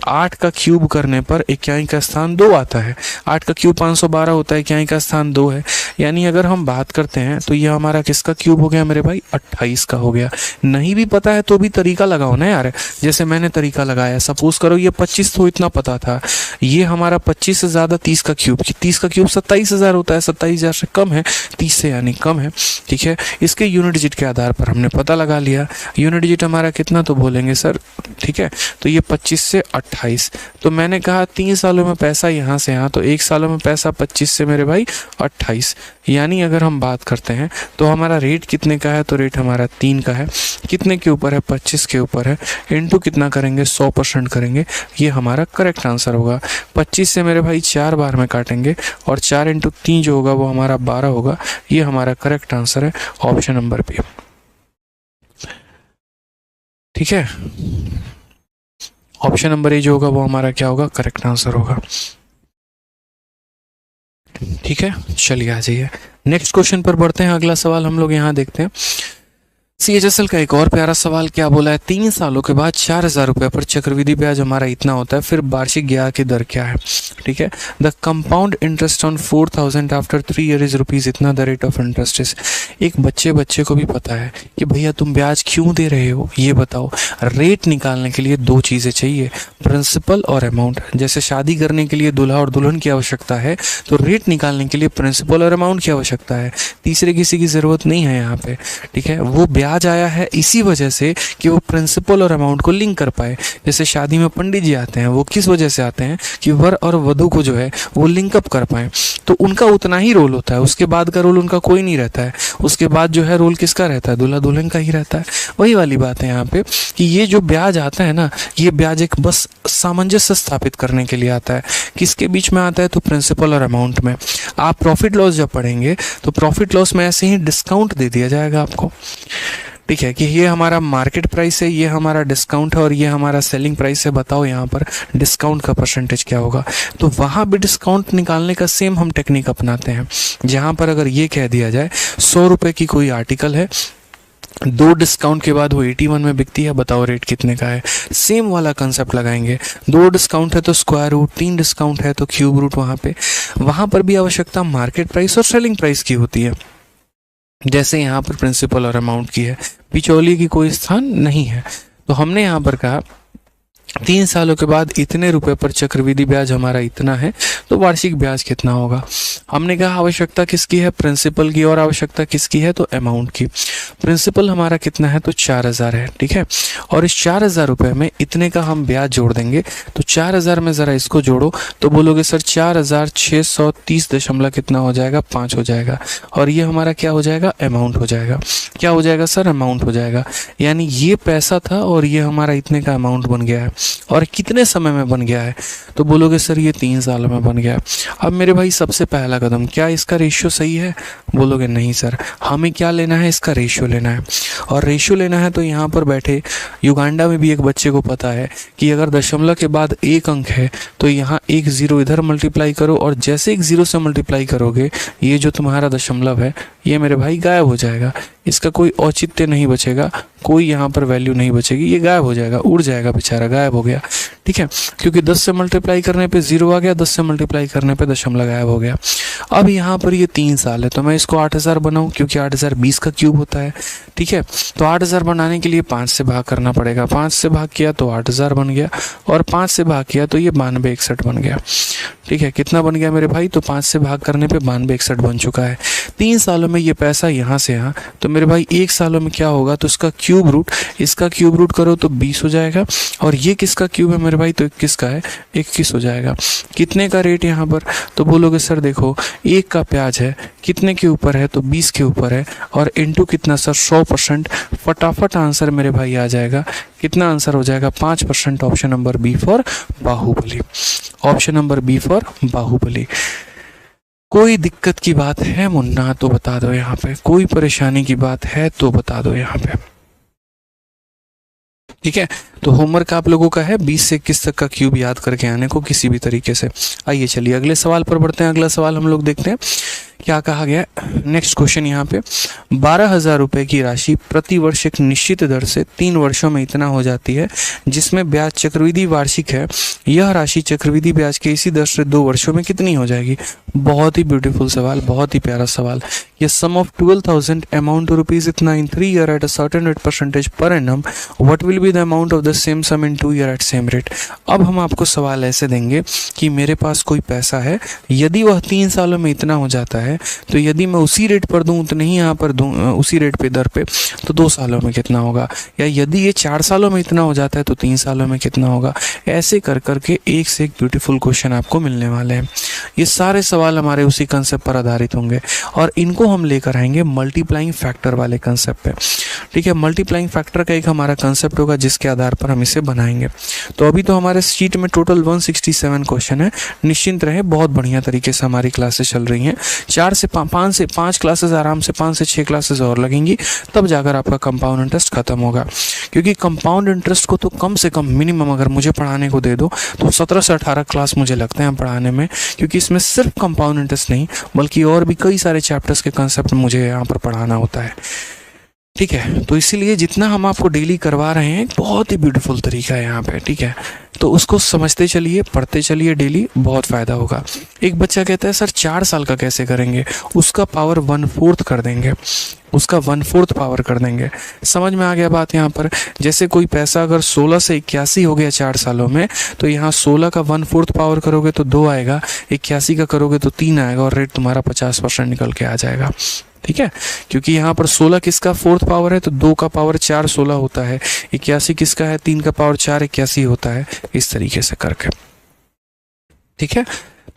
8 का क्यूब करने पर इक्याई का स्थान 2 आता है। 8 का क्यूब 512 होता है, इक्याई का स्थान 2 है। यानी अगर हम बात करते हैं तो ये हमारा किसका क्यूब हो गया मेरे भाई, 28 का हो गया। नहीं भी पता है तो भी तरीका लगाओ ना यार, जैसे मैंने तरीका लगाया। सपोज करो ये 25 तो इतना पता था, ये हमारा 25 से ज़्यादा 30 का क्यूब, 30 का क्यूब 27,000 होता है, 27,000 से कम है, 30 से यानी कम है। ठीक है, इसके यूनिट डिजिट के आधार पर हमने पता लगा लिया। यूनिट डिजिट हमारा कितना, तो बोलेंगे सर ठीक है, तो ये 25 से 28। तो मैंने कहा 3 सालों में पैसा यहाँ से यहाँ, तो 1 सालों में पैसा 25 से मेरे भाई 28। यानी अगर हम बात करते हैं तो हमारा रेट कितने का है, तो रेट हमारा 3 का है। कितने के ऊपर है, 25 के ऊपर है। इनटू कितना करेंगे, 100% करेंगे, ये हमारा करेक्ट आंसर होगा। 25 से मेरे भाई 4 बार में काटेंगे और 4 × 3 जो होगा वो हमारा 12 होगा। ये हमारा करेक्ट आंसर है ऑप्शन नंबर बी। ठीक है, ऑप्शन नंबर ए जो होगा वो हमारा क्या होगा, करेक्ट आंसर होगा। ठीक है, चलिए आ जाइए नेक्स्ट क्वेश्चन पर बढ़ते हैं। अगला सवाल हम लोग यहाँ देखते हैं। CHSL का एक और प्यारा सवाल क्या बोला है, 3 सालों के बाद 4,000 रुपये पर चक्रवृद्धि ब्याज हमारा इतना होता है, फिर वार्षिक ब्याज की दर क्या है। ठीक है, the compound interest on 4,000 after 3 year is rupees इतना, the rate of interest is. एक बच्चे को भी पता है कि भैया तुम ब्याज क्यों दे रहे हो, ये बताओ। रेट निकालने के लिए 2 चीज़ें चाहिए, प्रिंसिपल और अमाउंट। जैसे शादी करने के लिए दूल्हा और दुल्हन की आवश्यकता है, तो रेट निकालने के लिए प्रिंसिपल और अमाउंट की आवश्यकता है। तीसरे किसी की ज़रूरत नहीं है यहाँ पे। ठीक है, वो ब्याज आया है इसी वजह से कि वो प्रिंसिपल और अमाउंट को लिंक कर पाए। जैसे शादी में पंडित जी आते हैं, वो किस वजह से आते हैं कि वर और वधू को जो है वो लिंकअप कर पाए। तो उनका उतना ही रोल होता है, उसके बाद का रोल उनका कोई नहीं रहता है। उसके बाद जो है रोल किसका रहता है, दूल्हा दुल्हन का ही रहता है। वही वाली बात है यहाँ पे कि ये जो ब्याज आता है ना, ये ब्याज एक बस सामंजस्य स्थापित करने के लिए आता है। किसके बीच में आता है, तो प्रिंसिपल और अमाउंट में। आप प्रॉफिट लॉस जब पढ़ेंगे तो प्रॉफिट लॉस में ऐसे ही डिस्काउंट दे दिया जाएगा आपको। ठीक है, कि ये हमारा मार्केट प्राइस है, ये हमारा डिस्काउंट है और ये हमारा सेलिंग प्राइस है। बताओ यहाँ पर डिस्काउंट का परसेंटेज क्या होगा। तो वहाँ भी डिस्काउंट निकालने का सेम हम टेक्निक अपनाते हैं। जहाँ पर अगर ये कह दिया जाए 100 रुपये की कोई आर्टिकल है, 2 डिस्काउंट के बाद वो 81 में बिकती है, बताओ रेट कितने का है। सेम वाला कंसेप्ट लगाएंगे। 2 डिस्काउंट है तो स्क्वायर रूट, 3 डिस्काउंट है तो क्यूब रूट। वहाँ पर भी आवश्यकता मार्केट प्राइस और सेलिंग प्राइस की होती है, जैसे यहाँ पर प्रिंसिपल और अमाउंट की है। बिचौलिए की कोई स्थान नहीं है। तो हमने यहाँ पर कहा 3 सालों के बाद इतने रुपए पर चक्रवृद्धि ब्याज हमारा इतना है, तो वार्षिक ब्याज कितना होगा। हमने कहा आवश्यकता किसकी है, प्रिंसिपल की, और आवश्यकता किसकी है, तो अमाउंट की। प्रिंसिपल हमारा कितना है, तो 4,000 है। ठीक है, और इस 4,000 रुपये में इतने का हम ब्याज जोड़ देंगे। तो 4,000 में ज़रा इसको जोड़ो तो बोलोगे सर 4,630 दशमलव कितना हो जाएगा, 5 हो जाएगा। और ये हमारा क्या हो जाएगा, अमाउंट हो जाएगा। क्या हो जाएगा सर, अमाउंट हो जाएगा। यानी ये पैसा था और ये हमारा इतने का अमाउंट बन गया है। और कितने समय में बन गया है, तो बोलोगे सर ये 3 सालों में बन गया। अब मेरे भाई सबसे पहला कदम, क्या इसका रेशियो सही है, बोलोगे नहीं सर। हमें क्या लेना है, इसका रेशियो लेना है। और रेशियो लेना है तो यहाँ पर बैठे युगांडा में भी एक बच्चे को पता है कि अगर दशमलव के बाद 1 अंक है तो यहाँ 1 0 इधर मल्टीप्लाई करो, और जैसे 1 0 से मल्टीप्लाई करोगे ये जो तुम्हारा दशमलव है ये मेरे भाई गायब हो जाएगा, इसका कोई औचित्य नहीं बचेगा, कोई यहाँ पर वैल्यू नहीं बचेगी, ये गायब हो जाएगा, उड़ जाएगा बेचारा, गायब हो गया। ठीक है, क्योंकि 10 से मल्टीप्लाई करने पे 0 आ गया, 10 से मल्टीप्लाई करने पे दशमलव गायब हो गया। अब यहाँ पर ये 3 साल है, तो मैं इसको 8000 बनाऊँ, क्योंकि 8000 20 का क्यूब होता है। ठीक है, तो 8000 बनाने के लिए 5 से भाग करना पड़ेगा, 5 से भाग किया तो 8000 बन गया, और 5 से भाग किया तो ये 9261 बन गया। ठीक है, कितना बन गया मेरे भाई, तो 5 से भाग करने पे 9261 बन चुका है। 3 सालों में ये पैसा यहाँ से यहाँ, तो मेरे भाई 1 सालों में क्या होगा, तो इसका क्यूब रूट, इसका क्यूब रूट करो तो 20 हो जाएगा, और ये किसका क्यूब है मेरे भाई, तो 21 का है, 21 हो जाएगा। कितने का रेट यहाँ पर, तो बोलोगे सर देखो 1 का प्याज है, कितने के ऊपर है, तो 20 के ऊपर है, और इनटू कितना सर, 100%। फटाफट आंसर मेरे भाई आ जाएगा, कितना आंसर हो जाएगा, 5%। Option number B for Baahubali, option number B for Baahubali. कोई दिक्कत की बात है मुन्ना तो बता दो यहाँ पे, कोई परेशानी की बात है तो बता दो यहाँ पे। ठीक है, तो होमवर्क आप लोगों का है 20 से 21 तक का क्यूब याद करके आने को किसी भी तरीके से। आइए चलिए अगले सवाल पर बढ़ते हैं। अगला सवाल हम लोग देखते हैं क्या कहा गया। नेक्स्ट क्वेश्चन यहाँ पे, 12,000 रुपए की राशि प्रति वर्ष एक निश्चित दर से 3 वर्षों में इतना हो जाती है जिसमें ब्याज चक्रवृद्धि वार्षिक है, यह राशि चक्रवृद्धि ब्याज के इसी दर से 2 वर्षों में कितनी हो जाएगी। बहुत ही ब्यूटीफुल सवाल, बहुत ही प्यारा सवाल। ये sum of 12,000 amount to rupees इतना in 3 year at a certain rate percentage पर annum, what will be the amount of the same sum in 2 year at same rate. अब हम आपको सवाल ऐसे देंगे कि मेरे पास कोई पैसा है, यदि वह 3 सालों में इतना हो जाता है, तो यदि मैं उसी रेट पर दूं तो नहीं यहाँ पर दूं उसी रेट पे दर पे, तो 2 सालों में कितना होगा, या यदि ये 4 सालों में इतना हो जाता है तो 3 सालों में कितना होगा। ऐसे कर करके एक से एक ब्यूटीफुल क्वेश्चन आपको मिलने वाले हैं। ये सारे सवाल हमारे उसी कंसेप्ट पर आधारित होंगे, और इनको हम लेकर आएंगे मल्टीप्लाइंग फैक्टर वाले कंसेप्ट पे। ठीक है, मल्टीप्लाइंग फैक्टर का एक हमारा कंसेप्ट होगा जिसके आधार पर हम इसे बनाएंगे। तो अभी तो हमारे शीट में टोटल 167 क्वेश्चन है। निश्चिंत रहे, बहुत बढ़िया तरीके से हमारी क्लासेस चल रही हैं। 5 से 5 क्लासेस आराम से 5 से 6 क्लासेस और लगेंगी, तब जाकर आपका कंपाउंड इंटरेस्ट खत्म होगा। क्योंकि कंपाउंड इंटरेस्ट को तो कम से कम मिनिमम अगर मुझे पढ़ाने को दे दो तो 17 से 18 क्लास मुझे लगते हैं पढ़ाने में, क्योंकि इसमें सिर्फ कंपाउंड इंटरेस्ट नहीं बल्कि और भी कई सारे चैप्टर्स के कंसेप्ट मुझे यहाँ पर पढ़ाना होता है। ठीक है, तो इसीलिए जितना हम आपको डेली करवा रहे हैं बहुत ही ब्यूटीफुल तरीका है यहाँ पे। ठीक है, तो उसको समझते चलिए, पढ़ते चलिए डेली, बहुत फ़ायदा होगा। एक बच्चा कहता है सर 4 साल का कैसे करेंगे, उसका पावर 1/4 कर देंगे, उसका 1/4 पावर कर देंगे। समझ में आ गया बात यहाँ पर। जैसे कोई पैसा अगर 16 से 81 हो गया 4 सालों में, तो यहाँ 16 का 1/4 पावर करोगे तो 2 आएगा, 81 का करोगे तो 3 आएगा, और रेट तुम्हारा 50% निकल के आ जाएगा। ठीक है, क्योंकि यहाँ पर 16 किसका 4th पावर है, तो 2 का पावर 4 16 होता है, 81 किसका है, 3 का पावर 4 81 होता है, इस तरीके से करके। ठीक है,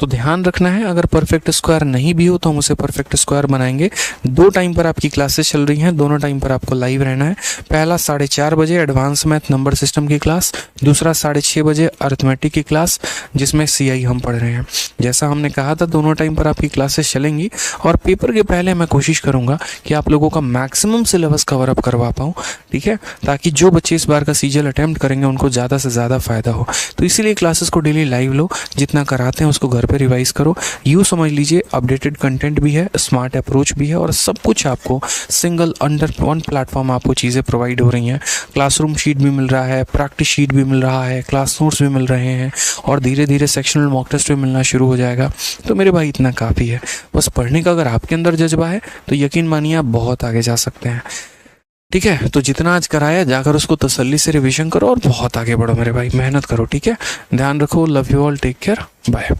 तो ध्यान रखना है, अगर परफेक्ट स्क्वायर नहीं भी हो तो हम उसे परफेक्ट स्क्वायर बनाएंगे। 2 टाइम पर आपकी क्लासेस चल रही हैं, दोनों टाइम पर आपको लाइव रहना है। पहला 4:30 बजे एडवांस मैथ नंबर सिस्टम की क्लास, दूसरा 6:30 बजे अरिथमेटिक की क्लास जिसमें CI हम पढ़ रहे हैं। जैसा हमने कहा था दोनों टाइम पर आपकी क्लासेस चलेंगी, और पेपर के पहले मैं कोशिश करूंगा कि आप लोगों का मैक्सिमम सिलेबस कवर अप करवा पाऊँ। ठीक है, ताकि जो बच्चे इस बार का सीजल अटेम्प्ट करेंगे उनको ज़्यादा से ज़्यादा फायदा हो। तो इसीलिए क्लासेस को डेली लाइव लो, जितना कराते हैं उसको घर पे रिवाइज करो। यूँ समझ लीजिए अपडेटेड कंटेंट भी है, स्मार्ट अप्रोच भी है, और सब कुछ आपको सिंगल अंडर वन प्लेटफॉर्म आपको चीज़ें प्रोवाइड हो रही हैं। क्लासरूम शीट भी मिल रहा है, प्रैक्टिस शीट भी मिल रहा है, क्लास नोट्स भी मिल रहे हैं, और धीरे धीरे सेक्शनल मॉक टेस्ट भी मिलना शुरू हो जाएगा। तो मेरे भाई इतना काफ़ी है, बस पढ़ने का अगर आपके अंदर जज्बा है तो यकीन मानिए आप बहुत आगे जा सकते हैं। ठीक है, तो जितना आज कराया जाकर उसको तसल्ली से रिवीजन करो और बहुत आगे बढ़ो मेरे भाई, मेहनत करो। ठीक है, ध्यान रखो, love you all, take care, bye.